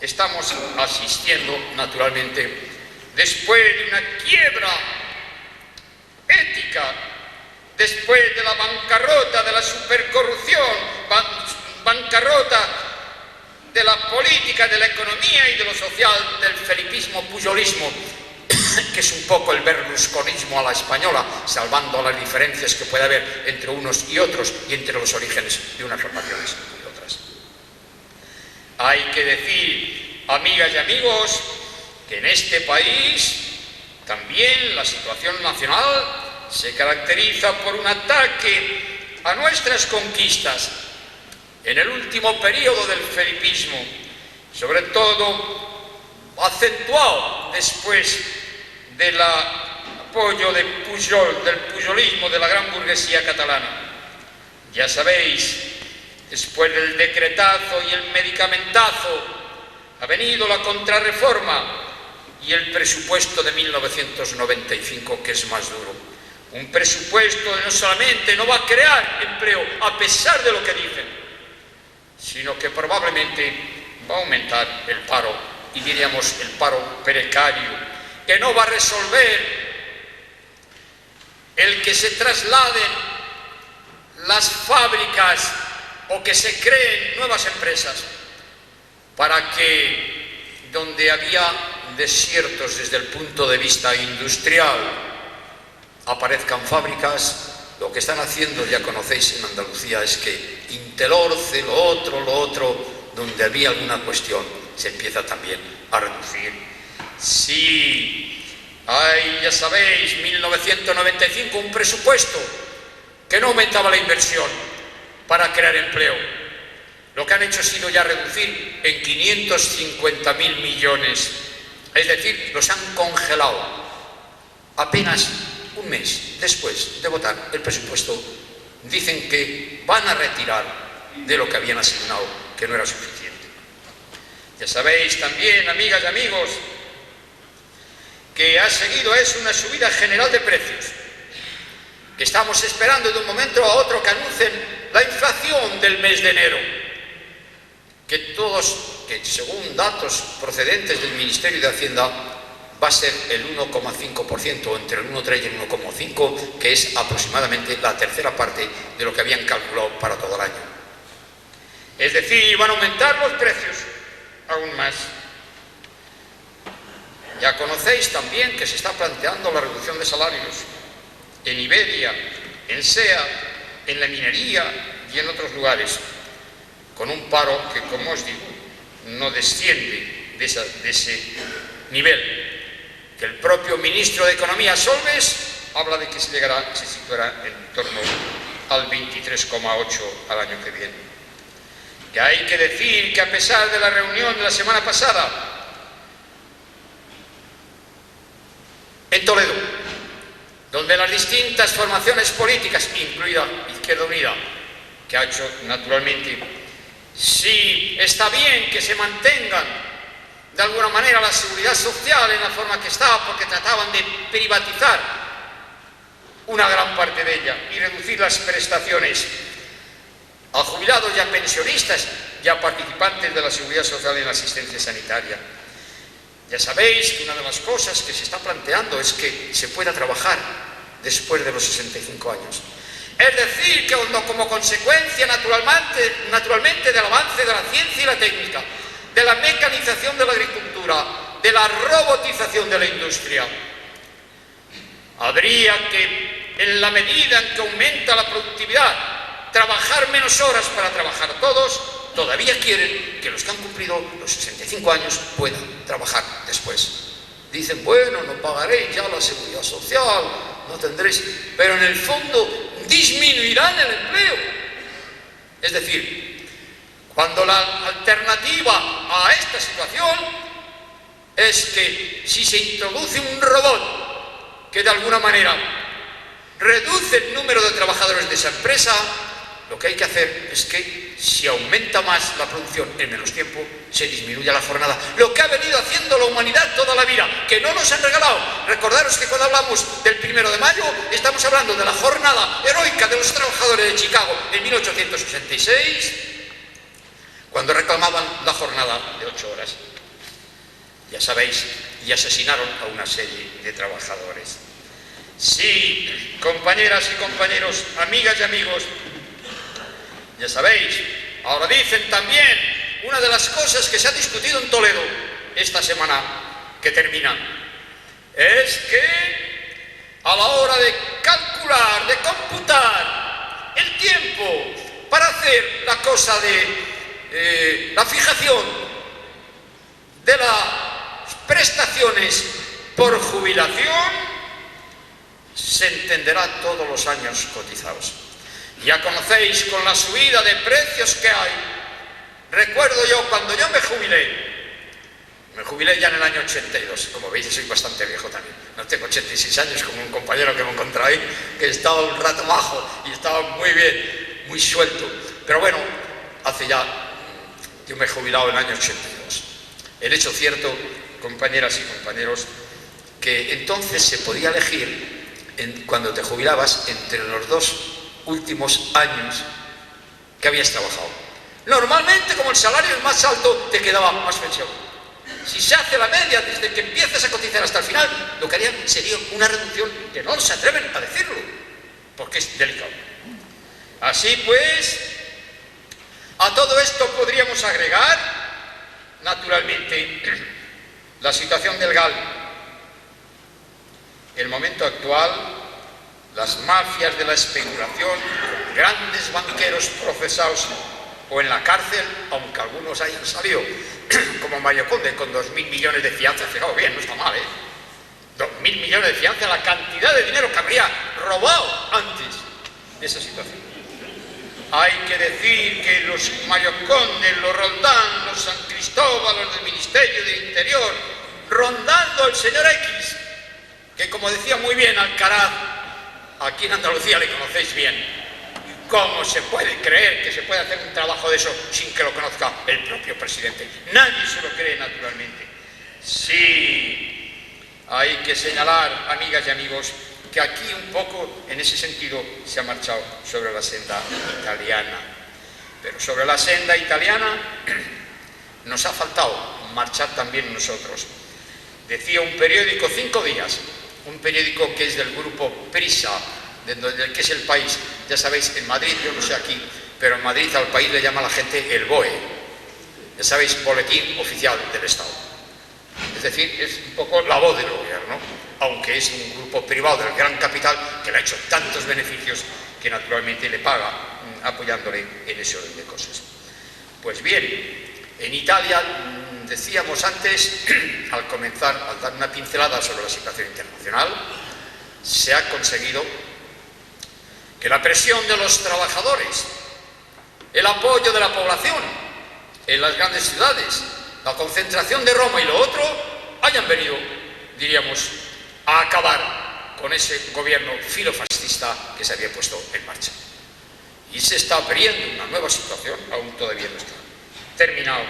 estamos asistiendo naturalmente, después de una quiebra ética, después de la bancarrota, de la supercorrupción, bancarrota de la política, de la economía y de lo social, del felipismo, pujolismo, que es un poco el berlusconismo a la española, salvando las diferencias que puede haber entre unos y otros y entre los orígenes de unas formaciones y otras. Hay que decir, amigas y amigos, que en este país también la situación nacional se caracteriza por un ataque a nuestras conquistas. En el último periodo del felipismo, sobre todo acentuado después del apoyo de Pujol, del pujolismo de la gran burguesía catalana. Ya sabéis, después del decretazo y el medicamentazo, ha venido la contrarreforma y el presupuesto de 1995, que es más duro. Un presupuesto que no solamente no va a crear empleo, a pesar de lo que dicen, sino que probablemente va a aumentar el paro, y diríamos el paro precario, que no va a resolver el que se trasladen las fábricas o que se creen nuevas empresas para que donde había desiertos desde el punto de vista industrial aparezcan fábricas. Lo que están haciendo, ya conocéis en Andalucía, es que Intelorce, lo otro, donde había alguna cuestión, se empieza también a reducir. Sí, hay, ya sabéis, 1995, un presupuesto que no aumentaba la inversión para crear empleo. Lo que han hecho ha sido ya reducir en 550.000 millones, es decir, los han congelado. Apenas un mes después de votar el presupuesto, dicen que van a retirar de lo que habían asignado, que no era suficiente. Ya sabéis también, amigas y amigos, que ha seguido es una subida general de precios, que estamos esperando de un momento a otro que anuncien la inflación del mes de enero, que según datos procedentes del Ministerio de Hacienda va a ser el 1,5%, entre el 1,3 y el 1,5%, que es aproximadamente la tercera parte de lo que habían calculado para todo el año. Es decir, van a aumentar los precios aún más. Ya conocéis también que se está planteando la reducción de salarios en Iberia, en SEA, en la minería y en otros lugares, con un paro que, como os digo, no desciende de ese nivel. que el propio ministro de Economía, Solbes, habla de que se situará en torno al 23,8 al año que viene. Y hay que decir que a pesar de la reunión de la semana pasada en Toledo, donde las distintas formaciones políticas, incluida Izquierda Unida, que ha hecho naturalmente, sí está bien que se mantengan de alguna manera la seguridad social en la forma que está, porque trataban de privatizar una gran parte de ella y reducir las prestaciones a jubilados y a pensionistas y a participantes de la seguridad social en la asistencia sanitaria. Ya sabéis que una de las cosas que se está planteando es que se pueda trabajar después de los 65 años. Es decir, que como consecuencia naturalmente del avance de la ciencia y la técnica, de la mecanización de la agricultura, de la robotización de la industria, habría que, en la medida en que aumenta la productividad, trabajar menos horas para trabajar todos. Todavía quieren que los que han cumplido los 65 años puedan trabajar después. Dicen, bueno, no pagaréis ya la seguridad social, no tendréis, pero en el fondo disminuirán el empleo. Es decir, cuando la alternativa a esta situación es que si se introduce un robot que de alguna manera reduce el número de trabajadores de esa empresa, lo que hay que hacer es que si aumenta más la producción en menos tiempo, se disminuya la jornada. Lo que ha venido haciendo la humanidad toda la vida, que no nos han regalado. Recordaros que cuando hablamos del 1 de mayo, estamos hablando de la jornada heroica de los trabajadores de Chicago en 1866, cuando reclamaban la jornada de 8 horas. Ya sabéis, y asesinaron a una serie de trabajadores. Sí, compañeras y compañeros, amigas y amigos, ya sabéis, ahora dicen también, una de las cosas que se ha discutido en Toledo esta semana que termina, es que a la hora de calcular, de computar el tiempo para hacer la cosa de la fijación de las prestaciones por jubilación, se entenderá todos los años cotizados. Ya conocéis con la subida de precios que hay. Recuerdo yo cuando yo me jubilé ya en el año 82, como veis soy bastante viejo también, no tengo 86 años como un compañero que me encontré ahí, que estaba un rato bajo y estaba muy bien, muy suelto, pero bueno, yo me he jubilado en el año 82. El hecho cierto, compañeras y compañeros, que entonces se podía elegir, cuando te jubilabas, entre los 2 últimos años que habías trabajado. Normalmente, como el salario es más alto, te quedaba más pensión. Si se hace la media desde que empiezas a cotizar hasta el final, lo que harían sería una reducción que no se atreven a decirlo, porque es delicado. Así pues, a todo esto podríamos agregar, naturalmente, la situación del GAL. El momento actual, las mafias de la especulación, grandes banqueros procesados o en la cárcel, aunque algunos hayan salido, como Mario Conde, con 2.000 millones de fianza. Fijaos bien, no está mal, 2.000 millones de fianza, la cantidad de dinero que habría robado antes de esa situación. Hay que decir que los Mario Conde, los Roldán, los San Cristóbal, los del Ministerio de Interior, rondando el señor X, que como decía muy bien Alcaraz, aquí en Andalucía le conocéis bien. ¿Cómo se puede creer que se puede hacer un trabajo de eso sin que lo conozca el propio presidente? Nadie se lo cree, naturalmente. Sí, hay que señalar, amigas y amigos, que aquí un poco, en ese sentido, se ha marchado sobre la senda italiana. Pero sobre la senda italiana nos ha faltado marchar también nosotros. Decía un periódico, 5 días, un periódico que es del grupo Prisa, del que es El País. Ya sabéis, en Madrid, yo no sé aquí, pero en Madrid al país le llama la gente el BOE. Ya sabéis, Boletín Oficial del Estado. Es decir, es un poco la voz del gobierno, aunque es un grupo privado del gran capital que le ha hecho tantos beneficios que naturalmente le paga apoyándole en ese orden de cosas. Pues bien, En Italia, decíamos antes, al comenzar, al dar una pincelada sobre la situación internacional, se ha conseguido que la presión de los trabajadores, el apoyo de la población en las grandes ciudades, la concentración de Roma y lo otro, hayan venido, diríamos, a acabar con ese gobierno filofascista que se había puesto en marcha. Y se está abriendo una nueva situación, aún todavía no está terminado.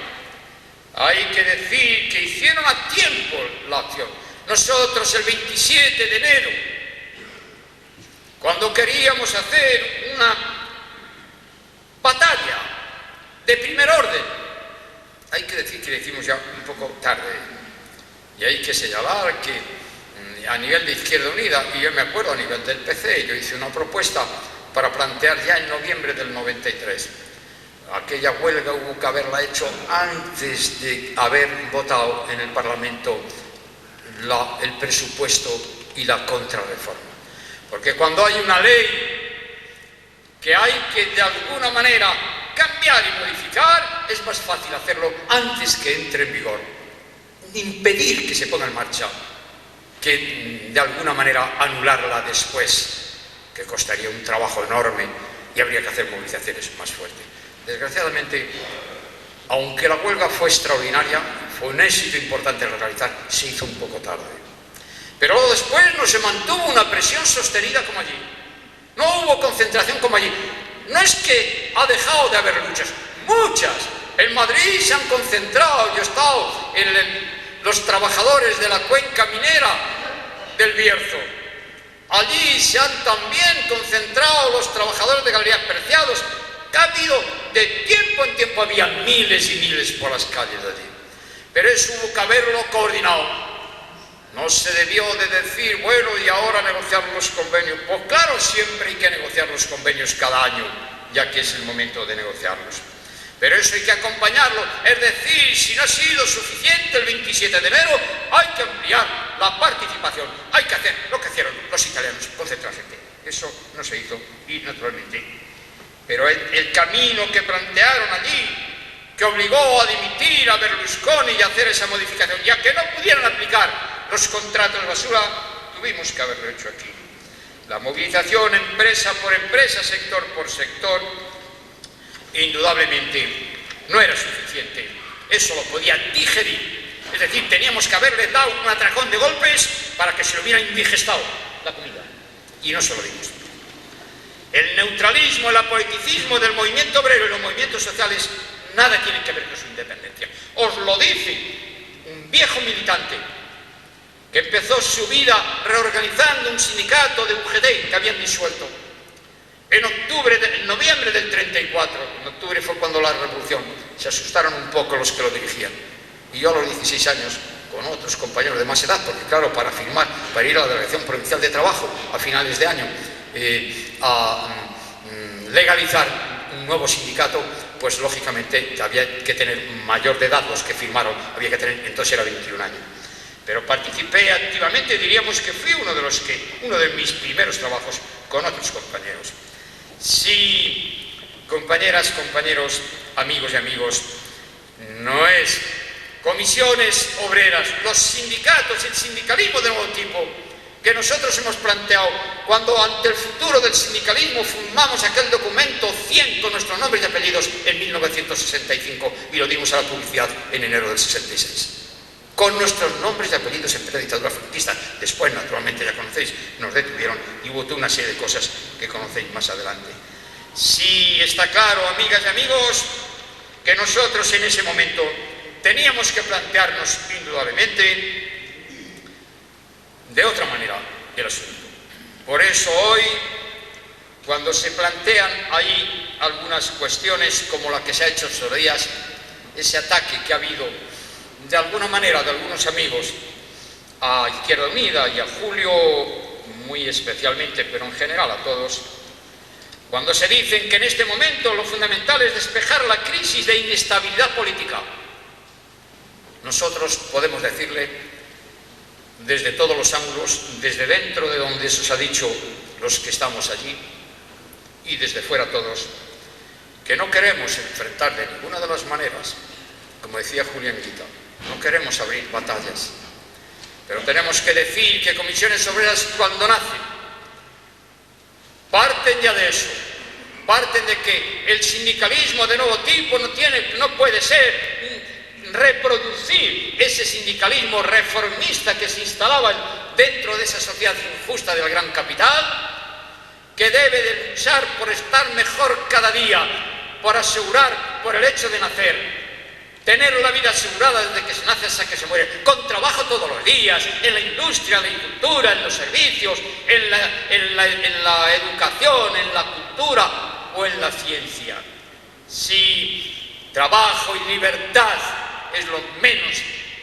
Hay que decir que hicieron a tiempo la acción. Nosotros el 27 de enero, cuando queríamos hacer una batalla de primer orden, hay que decir que lo hicimos ya un poco tarde. Y hay que señalar que a nivel de Izquierda Unida, y yo me acuerdo a nivel del PC, yo hice una propuesta para plantear ya en noviembre del 93. Aquella huelga hubo que haberla hecho antes de haber votado en el Parlamento el presupuesto y la contrarreforma. Porque cuando hay una ley que hay que de alguna manera cambiar y modificar, es más fácil hacerlo antes que entre en vigor. Impedir que se ponga en marcha, que de alguna manera anularla después, que costaría un trabajo enorme y habría que hacer movilizaciones más fuertes. Desgraciadamente, aunque la huelga fue extraordinaria, fue un éxito importante de realizar, se hizo un poco tarde. Pero luego después no se mantuvo una presión sostenida como allí. No hubo concentración como allí. No es que ha dejado de haber luchas, muchas. En Madrid se han concentrado, yo he estado en los trabajadores de la cuenca minera del Bierzo. Allí se han también concentrado los trabajadores de Galerías Preciados. Ha habido, de tiempo en tiempo había miles y miles por las calles de allí. Pero eso hubo que haberlo coordinado. No se debió de decir, bueno, y ahora negociar los convenios. Pues claro, siempre hay que negociar los convenios cada año, ya que es el momento de negociarlos. Pero eso hay que acompañarlo. Es decir, si no ha sido suficiente el 27 de enero, hay que ampliar la participación. Hay que hacer lo que hicieron los italianos, concentrarse. Eso no se hizo y naturalmente. Pero el camino que plantearon allí, que obligó a dimitir a Berlusconi y a hacer esa modificación, ya que no pudieran aplicar los contratos de basura, tuvimos que haberlo hecho aquí. La movilización empresa por empresa, sector por sector, indudablemente no era suficiente. Eso lo podía digerir. Es decir, teníamos que haberle dado un atracón de golpes para que se lo hubiera indigestado la comida. Y no se lo dimos. El neutralismo, el apoliticismo del movimiento obrero y los movimientos sociales nada tienen que ver con su independencia. Os lo dice un viejo militante que empezó su vida reorganizando un sindicato de UGT que habían disuelto. En noviembre del 34, en octubre fue cuando la revolución, se asustaron un poco los que lo dirigían. Y yo a los 16 años, con otros compañeros de más edad, porque claro, para ir a la Delegación Provincial de Trabajo a finales de año, a legalizar un nuevo sindicato, pues lógicamente había que tener mayor de edad, los que firmaron, había que tener, entonces era 21 años. Pero participé activamente, diríamos que fui uno de mis primeros trabajos con otros compañeros. Sí, compañeras, compañeros, amigos y amigos, no es comisiones obreras, los sindicatos, el sindicalismo de nuevo tipo, que nosotros hemos planteado cuando ante el futuro del sindicalismo firmamos aquel documento 100 con nuestros nombres y apellidos en 1965 y lo dimos a la publicidad en enero del 66. Con nuestros nombres y apellidos en plena dictadura franquista. Después, naturalmente, ya conocéis, nos detuvieron y hubo toda una serie de cosas que conocéis más adelante. Sí, está claro, amigas y amigos, que nosotros en ese momento teníamos que plantearnos indudablemente de otra manera el asunto. Por eso hoy, cuando se plantean ahí algunas cuestiones como la que se ha hecho estos días, ese ataque que ha habido de alguna manera de algunos amigos a Izquierda Unida y a Julio muy especialmente, pero en general a todos, cuando se dicen que en este momento lo fundamental es despejar la crisis de inestabilidad política, nosotros podemos decirle desde todos los ángulos, desde dentro de donde se os ha dicho los que estamos allí y desde fuera todos, que no queremos enfrentar de ninguna de las maneras como decía Julián Guita, no queremos abrir batallas, pero tenemos que decir que Comisiones Obreras, cuando nacen, parten ya de eso, parten de que el sindicalismo de nuevo tipo no puede ser reproducir ese sindicalismo reformista que se instalaba dentro de esa sociedad injusta del gran capital, que debe de luchar por estar mejor cada día, por asegurar, por el hecho de nacer, tener la vida asegurada desde que se nace hasta que se muere, con trabajo todos los días, en la industria, en la agricultura, en los servicios, en la educación, en la cultura o en la ciencia. Si trabajo y libertad es lo menos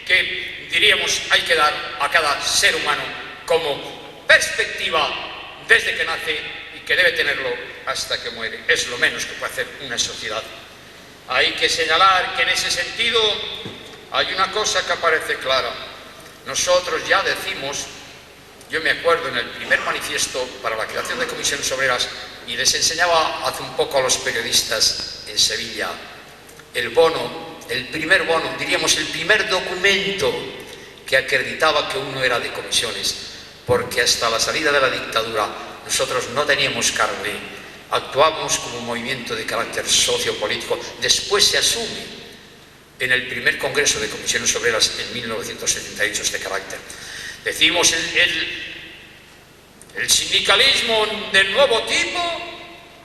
que diríamos hay que dar a cada ser humano como perspectiva desde que nace y que debe tenerlo hasta que muere, es lo menos que puede hacer una sociedad. Hay que señalar que en ese sentido hay una cosa que aparece clara. Nosotros ya decimos, yo me acuerdo en el primer manifiesto para la creación de Comisiones Obreras, y les enseñaba hace un poco a los periodistas en Sevilla, el bono, el primer bono, diríamos el primer documento que acreditaba que uno era de comisiones, porque hasta la salida de la dictadura nosotros no teníamos carne. Actuamos como un movimiento de carácter sociopolítico. Después se asume en el primer Congreso de Comisiones Obreras en 1978 este carácter. Decimos el sindicalismo de nuevo tipo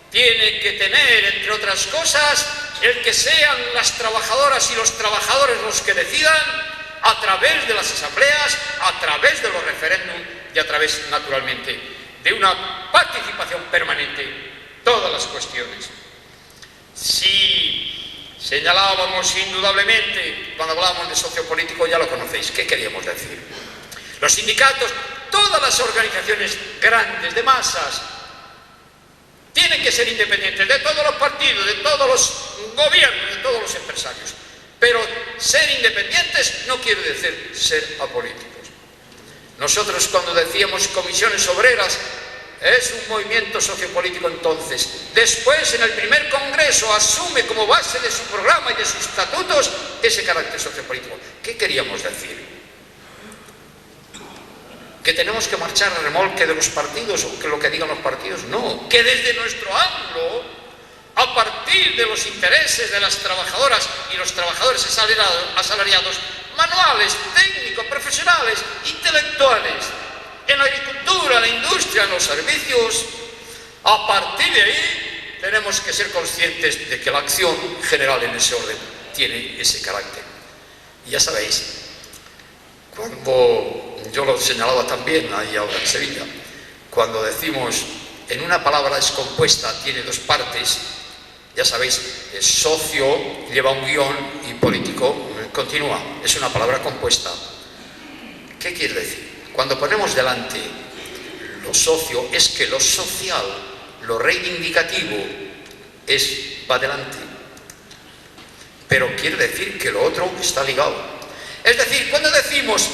tiene que tener, entre otras cosas, el que sean las trabajadoras y los trabajadores los que decidan a través de las asambleas, a través de los referéndums y a través, naturalmente, de una participación permanente todas las cuestiones. Si señalábamos indudablemente, cuando hablábamos de sociopolítico, ya lo conocéis, ¿qué queríamos decir? Los sindicatos, todas las organizaciones grandes de masas, tienen que ser independientes de todos los partidos, de todos los gobiernos, de todos los empresarios. Pero ser independientes no quiere decir ser apolíticos. Nosotros cuando decíamos Comisiones Obreras, es un movimiento sociopolítico entonces. Después, en el primer Congreso, asume como base de su programa y de sus estatutos ese carácter sociopolítico. ¿Qué queríamos decir? ¿Que tenemos que marchar a remolque de los partidos o que lo que digan los partidos? No, que desde nuestro ángulo, a partir de los intereses de las trabajadoras y los trabajadores asalariados, manuales, técnicos, profesionales, intelectuales, en la agricultura, en la industria, en los servicios, a partir de ahí tenemos que ser conscientes de que la acción general en ese orden tiene ese carácter. Y ya sabéis, cuando yo lo señalaba también ahí ahora en Sevilla, cuando decimos en una palabra descompuesta tiene dos partes, ya sabéis, es socio, lleva un guión y político continúa, es una palabra compuesta. ¿Qué quiere decir? Cuando ponemos delante lo socio, es que lo social, lo reivindicativo, va adelante. Pero quiere decir que lo otro está ligado. Es decir, cuando decimos,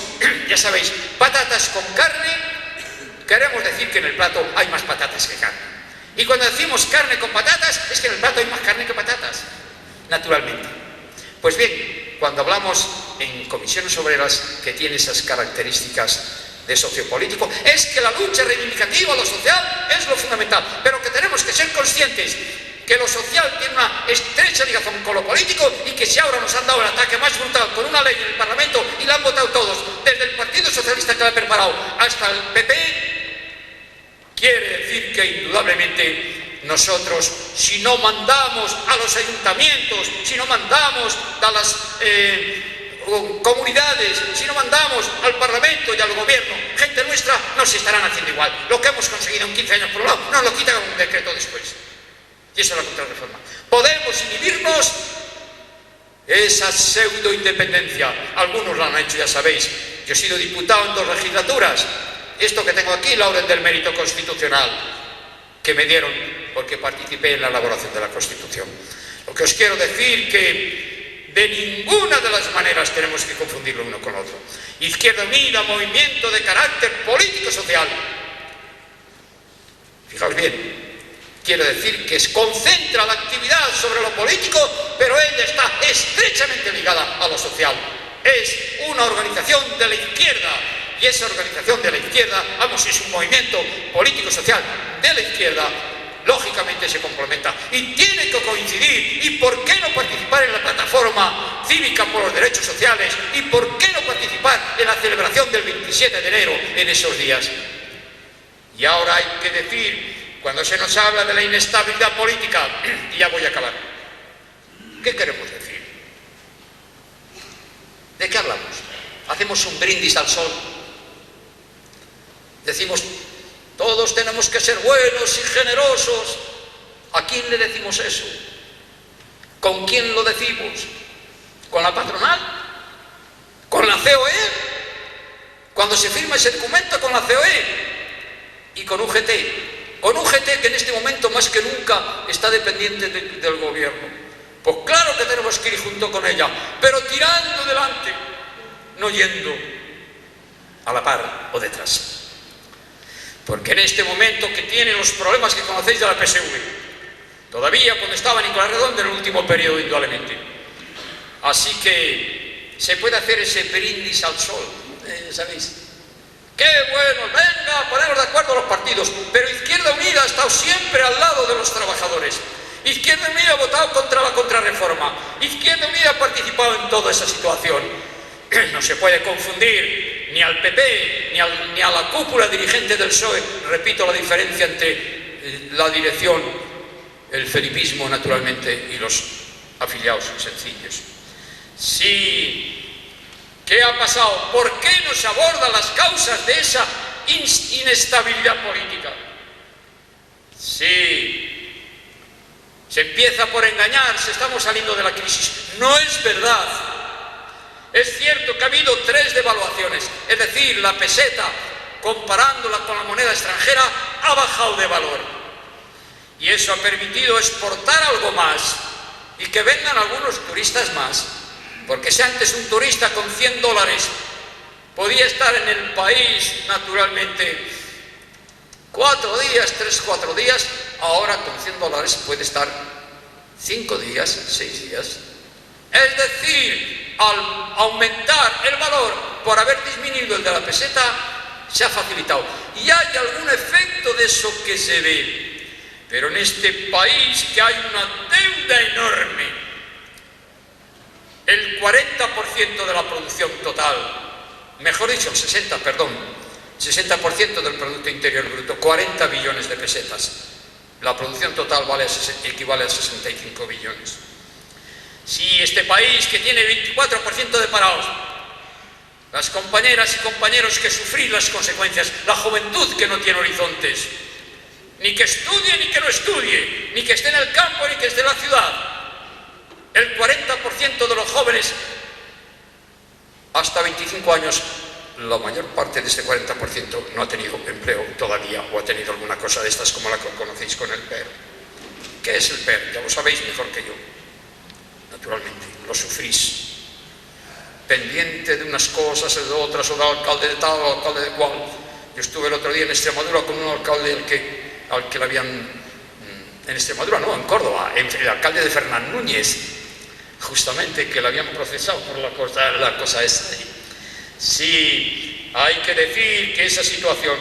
ya sabéis, patatas con carne, queremos decir que en el plato hay más patatas que carne. Y cuando decimos carne con patatas, es que en el plato hay más carne que patatas, naturalmente. Pues bien, cuando hablamos en Comisiones Obreras, que tiene esas características de sociopolítico, es que la lucha reivindicativa, lo social, es lo fundamental, pero que tenemos que ser conscientes que lo social tiene una estrecha ligación con lo político y que si ahora nos han dado el ataque más brutal con una ley en el Parlamento y la han votado todos, desde el Partido Socialista que la ha preparado hasta el PP, quiere decir que indudablemente nosotros, si no mandamos a los ayuntamientos, si no mandamos a las comunidades, si no mandamos al Parlamento y al gobierno, gente nuestra, nos estarán haciendo igual. Lo que hemos conseguido en 15 años por un lado, nos lo quitan con un decreto después. Y eso es la contrarreforma. Podemos inhibirnos esa pseudo-independencia. Algunos lo han hecho, ya sabéis. Yo he sido diputado en 2 legislaturas. Esto que tengo aquí, la orden del mérito constitucional, que me dieron porque participé en la elaboración de la Constitución. Lo que os quiero decir que de ninguna de las maneras tenemos que confundirlo uno con otro. Izquierda Unida, movimiento de carácter político-social. Fijaos bien, Quiero decir que concentra la actividad sobre lo político, pero ella está estrechamente ligada a lo social. Es una organización de la izquierda, y esa organización de la izquierda, vamos, es un movimiento político-social de la izquierda, lógicamente se complementa y tiene que coincidir. ¿Y por qué no participar en la plataforma cívica por los derechos sociales? ¿Y por qué no participar en la celebración del 27 de enero en esos días? Y ahora hay que decir, cuando se nos habla de la inestabilidad política, y ya voy a acabar, ¿qué queremos decir? ¿De qué hablamos? Hacemos un brindis al sol. Decimos, todos tenemos que ser buenos y generosos. ¿A quién le decimos eso? ¿Con quién lo decimos? ¿Con la patronal? ¿Con la COE? Cuando se firma ese documento con la COE y con UGT. Con UGT, que en este momento más que nunca está dependiente del gobierno. Pues claro que tenemos que ir junto con ella, pero tirando delante, no yendo a la par o detrás. Porque en este momento que tiene los problemas que conocéis de la PSV, todavía cuando estaba Nicolás Redondo en el último periodo, indudablemente. Así que se puede hacer ese brindis al sol, ¿sabéis? ¡Qué bueno! Venga, a ponernos de acuerdo los partidos. Pero Izquierda Unida ha estado siempre al lado de los trabajadores. Izquierda Unida ha votado contra la contrarreforma. Izquierda Unida ha participado en toda esa situación. No se puede confundir ni al PP ni a la cúpula dirigente del PSOE. Repito la diferencia entre la dirección, el felipismo naturalmente, y los afiliados sencillos. Sí. ¿Qué ha pasado? ¿Por qué no se abordan las causas de esa inestabilidad política? Sí, se empieza por engañarse, estamos saliendo de la crisis. No es verdad. Es cierto que ha habido 3 devaluaciones, es decir, la peseta, comparándola con la moneda extranjera, ha bajado de valor. Y eso ha permitido exportar algo más y que vengan algunos turistas más. Porque si antes un turista con $100 podía estar en el país naturalmente 4 días, 3-4 días, ahora con $100 puede estar 5 días, 6 días. Es decir, al aumentar el valor por haber disminuido el de la peseta, se ha facilitado. Y hay algún efecto de eso que se ve. Pero en este país que hay una deuda enorme, el 40% de la producción total, mejor dicho, el 60% del Producto Interior Bruto, 40 billones de pesetas. La producción total equivale a 65 billones. Si este país que tiene 24% de parados, las compañeras y compañeros que sufrir las consecuencias, la juventud que no tiene horizontes, ni que estudie ni que no estudie, ni que esté en el campo ni que esté en la ciudad, el 40% de los jóvenes hasta 25 años, la mayor parte de este 40% no ha tenido empleo todavía o ha tenido alguna cosa de estas como la que conocéis con el PER. ¿Qué es el PER? Ya lo sabéis mejor que yo. Naturalmente, lo sufrís. Pendiente de unas cosas, de otras, o de alcalde de tal o alcalde de cual. Yo estuve el otro día en Extremadura con un alcalde al que le habían... En Extremadura, no, en Córdoba, el alcalde de Fernán Núñez, justamente, que lo habían procesado por la cosa esa. Sí, hay que decir que esa situación,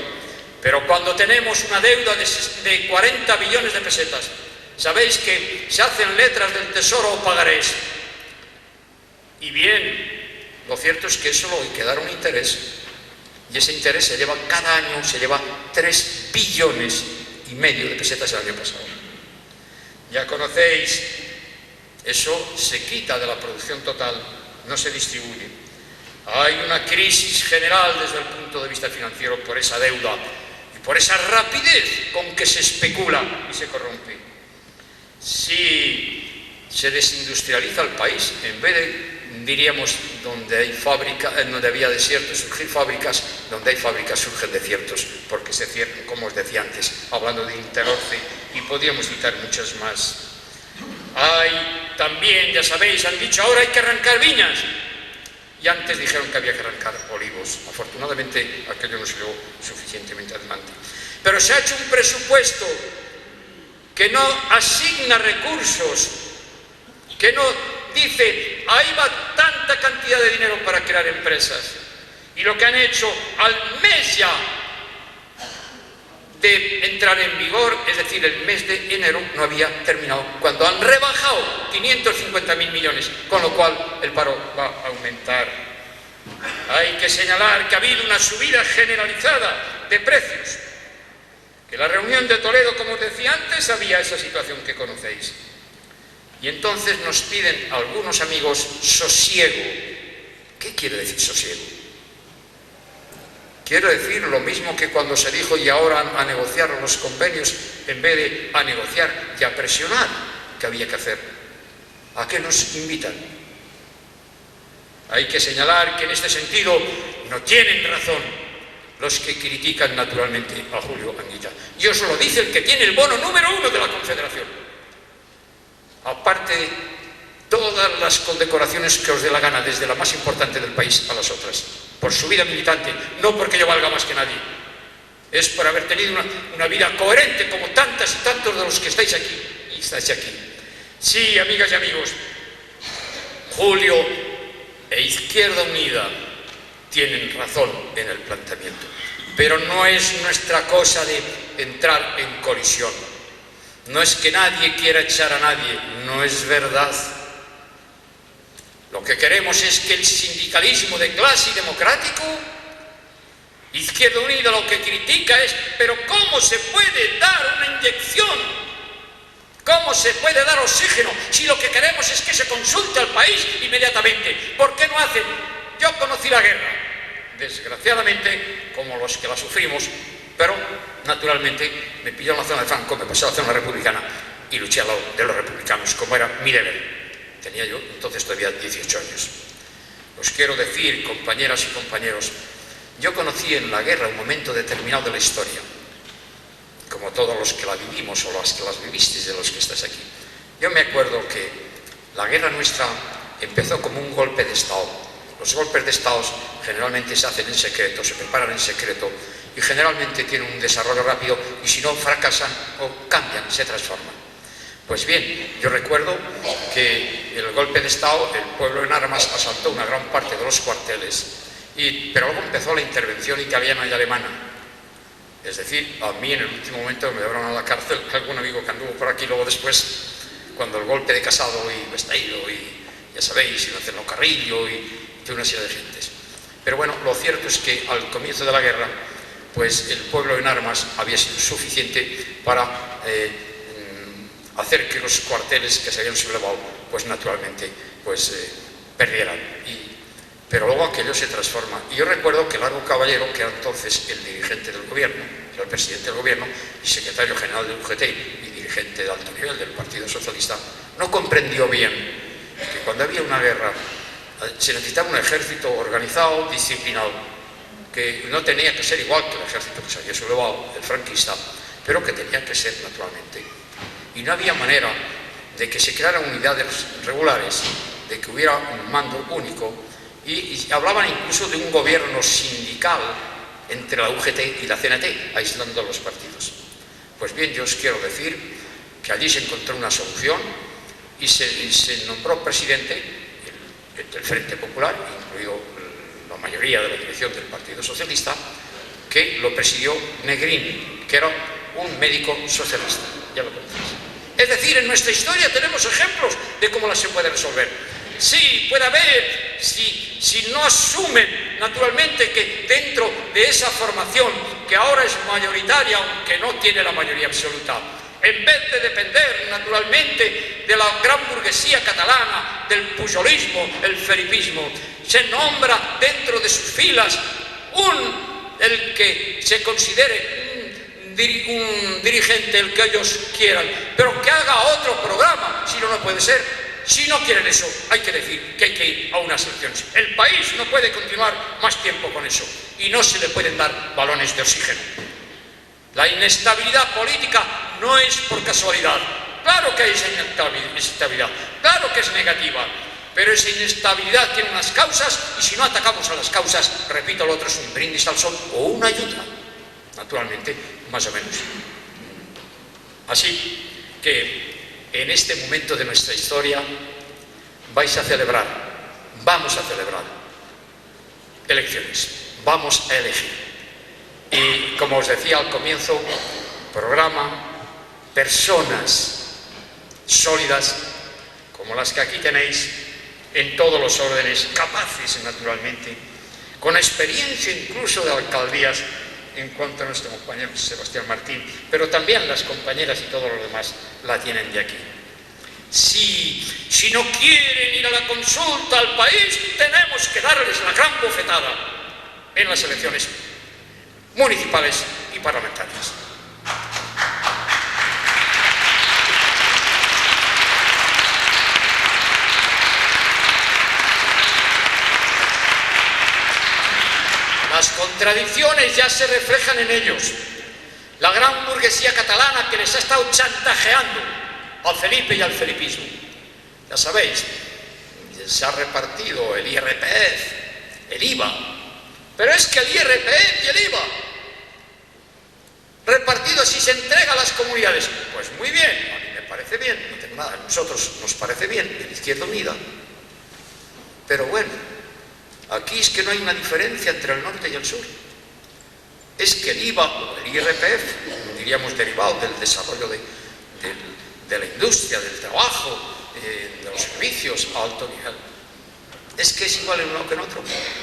pero cuando tenemos una deuda de 40 billones de pesetas, sabéis que se hacen letras del Tesoro o pagarés, y bien, lo cierto es que eso lo hay que dar un interés, y ese interés se lleva cada año, se lleva 3,5 billones de pesetas el año pasado. Ya conocéis, eso se quita de la producción total, no se distribuye. Hay una crisis general desde el punto de vista financiero por esa deuda y por esa rapidez con que se especula y se corrompe. Si se desindustrializa el país, en vez de, diríamos, donde hay fábrica, donde había desiertos, surgir fábricas, donde hay fábricas surgen desiertos, porque se cierran, como os decía antes, hablando de Interorce, y podríamos citar muchas más. Hay también, ya sabéis, han dicho ahora hay que arrancar viñas, y antes dijeron que había que arrancar olivos. Afortunadamente aquello no se llevó suficientemente adelante. Pero se ha hecho un presupuesto que no asigna recursos, que no dice, ahí va tanta cantidad de dinero para crear empresas. Y lo que han hecho al mes ya de entrar en vigor, es decir, el mes de enero no había terminado, cuando han rebajado 550.000 millones, con lo cual el paro va a aumentar. Hay que señalar que ha habido una subida generalizada de precios, que la reunión de Toledo, como os decía antes, había esa situación que conocéis. Y entonces nos piden algunos amigos sosiego. ¿Qué quiere decir sosiego? Quiere decir lo mismo que cuando se dijo y ahora a negociar los convenios, en vez de a negociar y a presionar, que había que hacer. ¿A qué nos invitan? Hay que señalar que en este sentido no tienen razón los que critican naturalmente a Julio Anguita. Y os lo dice el que tiene el bono número 1 de la Confederación. Aparte de todas las condecoraciones que os dé la gana, desde la más importante del país a las otras, por su vida militante, no porque yo valga más que nadie, es por haber tenido una vida coherente como tantas y tantos de los que estáis aquí y estáis aquí. Sí, amigas y amigos, Julio e Izquierda Unida tienen razón en el planteamiento, pero no es nuestra cosa de entrar en colisión. No es que nadie quiera echar a nadie, no es verdad. Lo que queremos es que el sindicalismo de clase y democrático, Izquierda Unida lo que critica es, pero ¿cómo se puede dar una inyección? ¿Cómo se puede dar oxígeno si lo que queremos es que se consulte al país inmediatamente? ¿Por qué no hacen? Yo conocí la guerra, desgraciadamente, como los que la sufrimos, pero naturalmente me pilló en la zona de Franco, me pasé a la zona republicana y luché al lado de los republicanos, como era mi deber. Tenía yo entonces todavía 18 años. Os quiero decir, compañeras y compañeros, yo conocí en la guerra un momento determinado de la historia, como todos los que la vivimos o los que las vivisteis de los que estáis aquí. Yo me acuerdo que la guerra nuestra empezó como un golpe de Estado. Los golpes de Estado generalmente se hacen en secreto, se preparan en secreto y generalmente tienen un desarrollo rápido y si no fracasan o cambian, se transforman. Pues bien, yo recuerdo que el golpe de Estado, el pueblo en armas asaltó una gran parte de los cuarteles, pero luego empezó la intervención italiana y alemana. Es decir, a mí en el último momento me llevaron a la cárcel algún amigo que anduvo por aquí, luego después, cuando el golpe de Casado y Besteiro y ya sabéis, y Marcelo Carrillo y una serie de gentes. Pero bueno, lo cierto es que al comienzo de la guerra, pues el pueblo en armas había sido suficiente para hacer que los cuarteles que se habían sublevado, pues naturalmente, pues perdieran. Pero luego aquello se transforma. Y yo recuerdo que Largo Caballero, que era entonces el dirigente del gobierno, era el presidente del gobierno y secretario general del UGT y dirigente de alto nivel del Partido Socialista, no comprendió bien que cuando había una guerra se necesitaba un ejército organizado, disciplinado, que no tenía que ser igual que el ejército que se había sublevado, el franquista, pero que tenía que ser naturalmente. Y no había manera de que se crearan unidades regulares, de que hubiera un mando único, y hablaban incluso de un gobierno sindical entre la UGT y la CNT, aislando los partidos. Pues bien, yo os quiero decir que allí se encontró una solución y se nombró presidente del Frente Popular, incluido la mayoría de la dirección del Partido Socialista, que lo presidió Negrini, que era un médico socialista, ya lo conocéis. Es decir, en nuestra historia tenemos ejemplos de cómo las se puede resolver. Sí, puede haber, si no asumen naturalmente que dentro de esa formación, que ahora es mayoritaria, aunque no tiene la mayoría absoluta, en vez de depender naturalmente de la gran burguesía catalana, del pujolismo, el felipismo, se nombra dentro de sus filas el que se considere un dirigente, el que ellos quieran, pero que haga otro programa, si no, no puede ser. Si no quieren eso, hay que decir que hay que ir a unas elecciones. El país no puede continuar más tiempo con eso y no se le pueden dar balones de oxígeno. La inestabilidad política no es por casualidad. Claro que hay esa inestabilidad, claro que es negativa, pero esa inestabilidad tiene unas causas y si no atacamos a las causas, repito, lo otro es un brindis al sol o una ayuda, naturalmente, más o menos. Así que en este momento de nuestra historia vamos a celebrar elecciones, vamos a elegir. Y como os decía al comienzo, programa, personas sólidas como las que aquí tenéis en todos los órdenes, capaces naturalmente, con experiencia incluso de alcaldías en cuanto a nuestro compañero Sebastián Martín, pero también las compañeras y todos los demás la tienen de aquí. Si no quieren ir a la consulta al país, tenemos que darles la gran bofetada en las elecciones municipales y parlamentarias. Las contradicciones ya se reflejan en ellos. La gran burguesía catalana que les ha estado chantajeando a Felipe y al felipismo. Ya sabéis, se ha repartido el IRPF, el IVA. Pero es que el IRPF y el IVA, repartido si se entrega a las comunidades, pues muy bien, a mí me parece bien, no tengo nada, a nosotros nos parece bien, en Izquierda Unida. Pero bueno, aquí es que no hay una diferencia entre el norte y el sur. Es que el IVA o el IRPF, diríamos derivado del desarrollo de la industria, del trabajo, de los servicios a alto nivel, es que es igual en uno que en otro.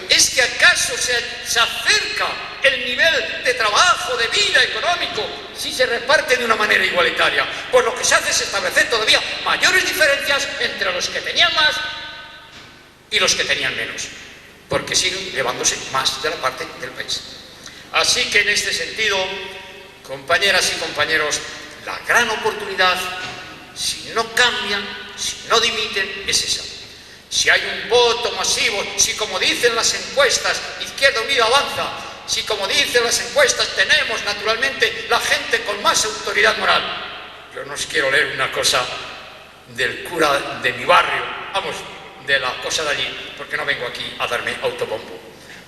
¿Es que acaso se acerca el nivel de trabajo, de vida económico, si se reparte de una manera igualitaria? Pues lo que se hace es establecer todavía mayores diferencias entre los que tenían más y los que tenían menos, porque siguen llevándose más de la parte del país. Así que en este sentido, compañeras y compañeros, la gran oportunidad, si no cambian, si no dimiten, es esa. Si hay un voto masivo, si como dicen las encuestas, Izquierda Unida avanza, si como dicen las encuestas tenemos naturalmente la gente con más autoridad moral. Yo no os quiero leer una cosa del cura de mi barrio, vamos, de la cosa de allí, porque no vengo aquí a darme autobombo.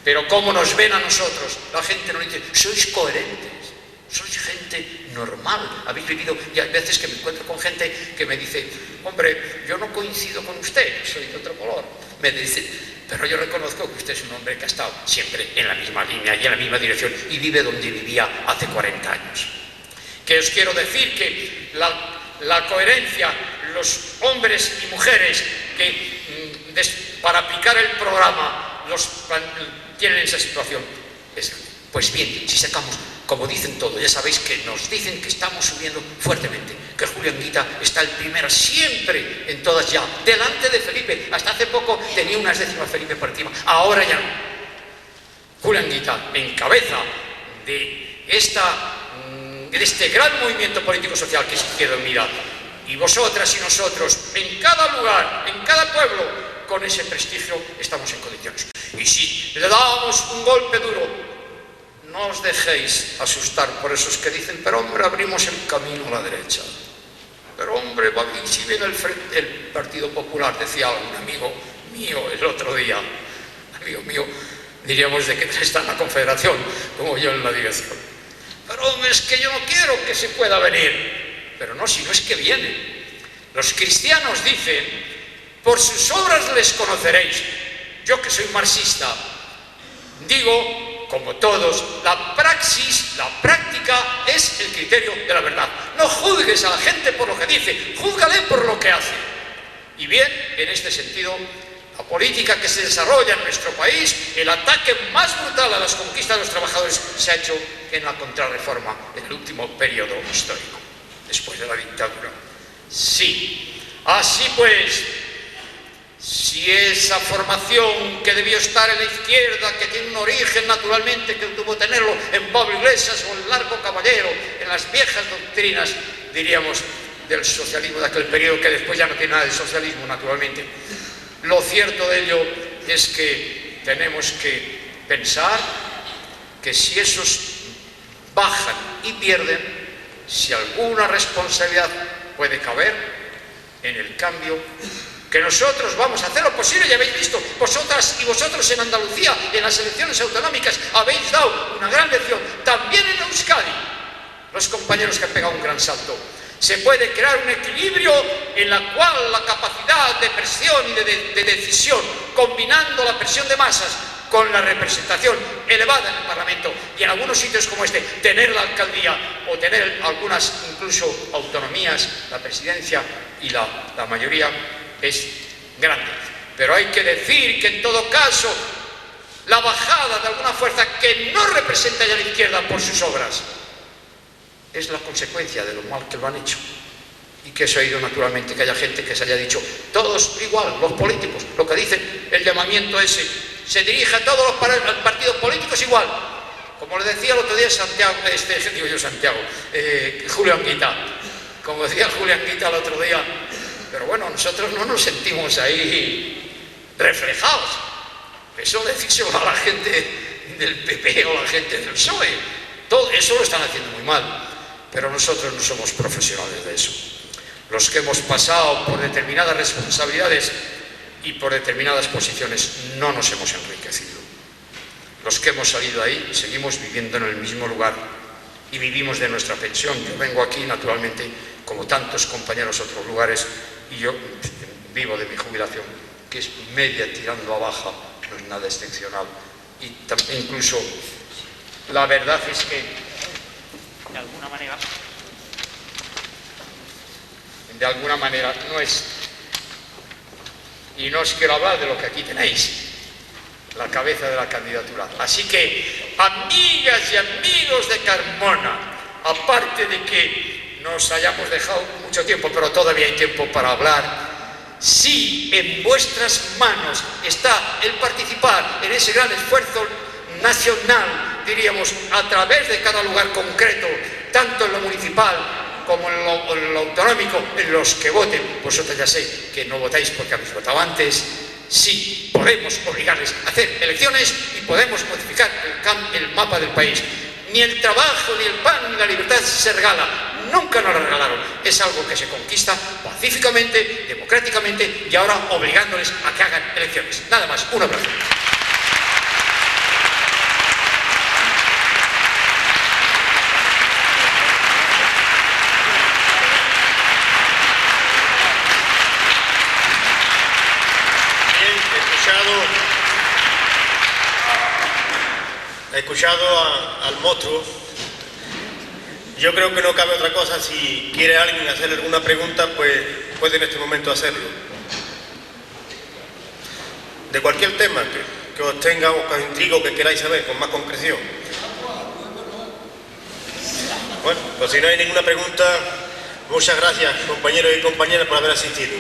Pero cómo nos ven a nosotros, la gente nos dice, sois coherentes, sois gente normal, habéis vivido, y hay veces que me encuentro con gente que me dice, hombre, yo no coincido con usted, soy de otro color, me dice, pero yo reconozco que usted es un hombre que ha estado siempre en la misma línea y en la misma dirección y vive donde vivía hace 40 años. Que os quiero decir que la coherencia, los hombres y mujeres que para aplicar el programa tienen esa situación, pues bien, si sacamos, como dicen todos, ya sabéis que nos dicen que estamos subiendo fuertemente, que Julián Guita está el primero siempre en todas ya, delante de Felipe. Hasta hace poco tenía unas décimas Felipe por encima, ahora ya no. Julián Guita en cabeza de este gran movimiento político-social que es Izquierda Unida, y vosotras y nosotros, en cada lugar, en cada pueblo, con ese prestigio estamos en condiciones. Y si le damos un golpe duro, no os dejéis asustar por esos que dicen, pero hombre, abrimos el camino a la derecha. Pero hombre, si viene el Partido Popular, decía un amigo mío el otro día, amigo mío, diríamos de que está en la Confederación, como yo en la dirección. Pero hombre, es que yo no quiero que se pueda venir. Pero no, si no es que viene. Los cristianos dicen, por sus obras les conoceréis. Yo que soy marxista, digo, como todos, la praxis, la práctica es el criterio de la verdad. No juzgues a la gente por lo que dice, júzgale por lo que hace. Y bien, en este sentido, la política que se desarrolla en nuestro país, el ataque más brutal a las conquistas de los trabajadores se ha hecho en la contrarreforma, en el último periodo histórico, después de la dictadura. Sí, así pues, si esa formación que debió estar en la izquierda, que tiene un origen naturalmente que tuvo tenerlo en Pablo Iglesias o en Largo Caballero, en las viejas doctrinas, diríamos, del socialismo de aquel periodo, que después ya no tiene nada de socialismo naturalmente, lo cierto de ello es que tenemos que pensar que si esos bajan y pierden, si alguna responsabilidad puede caber en el cambio, que nosotros vamos a hacer lo posible. Ya habéis visto, vosotras y vosotros en Andalucía, en las elecciones autonómicas, habéis dado una gran lección. También en Euskadi, los compañeros que han pegado un gran salto. Se puede crear un equilibrio en la cual la capacidad de presión y de decisión, combinando la presión de masas con la representación elevada en el Parlamento y en algunos sitios como este, tener la alcaldía o tener algunas incluso autonomías, la presidencia y la mayoría, es grande. Pero hay que decir que en todo caso la bajada de alguna fuerza que no representa ya a la izquierda por sus obras es la consecuencia de lo mal que lo han hecho. Y que eso ha ido naturalmente que haya gente que se haya dicho, todos igual, los políticos, lo que dice el llamamiento ese, se dirige a todos los partidos políticos igual. Como le decía el otro día Julio Anguita, como decía Julio Anguita el otro día, pero bueno, nosotros no nos sentimos ahí reflejados. Eso decíselo a la gente del PP o la gente del PSOE. Todo eso lo están haciendo muy mal. Pero nosotros no somos profesionales de eso. Los que hemos pasado por determinadas responsabilidades y por determinadas posiciones no nos hemos enriquecido. Los que hemos salido ahí seguimos viviendo en el mismo lugar y vivimos de nuestra pensión. Yo vengo aquí, naturalmente, como tantos compañeros de otros lugares, y yo vivo de mi jubilación, que es media tirando a baja, no es nada excepcional. Y incluso la verdad es que de alguna manera no es, y no os quiero hablar de lo que aquí tenéis, la cabeza de la candidatura. Así que, amigas y amigos de Carmona, aparte de que nos hayamos dejado mucho tiempo, pero todavía hay tiempo para hablar, si en vuestras manos está el participar en ese gran esfuerzo nacional, diríamos, a través de cada lugar concreto, tanto en lo municipal como en lo autonómico, en los que voten, vosotros ya sé que no votáis porque habéis votado antes, sí podemos obligarles a hacer elecciones y podemos modificar el mapa del país. Ni el trabajo, ni el pan, ni la libertad se regala, nunca nos la regalaron. Es algo que se conquista pacíficamente, democráticamente y ahora obligándoles a que hagan elecciones. Nada más, un abrazo. He escuchado al monstruo. Yo creo que no cabe otra cosa. Si quiere alguien hacer alguna pregunta, pues puede en este momento hacerlo. De cualquier tema que os tenga o que os intrigue o que queráis saber con más concreción. Bueno, pues si no hay ninguna pregunta, muchas gracias, compañeros y compañeras, por haber asistido.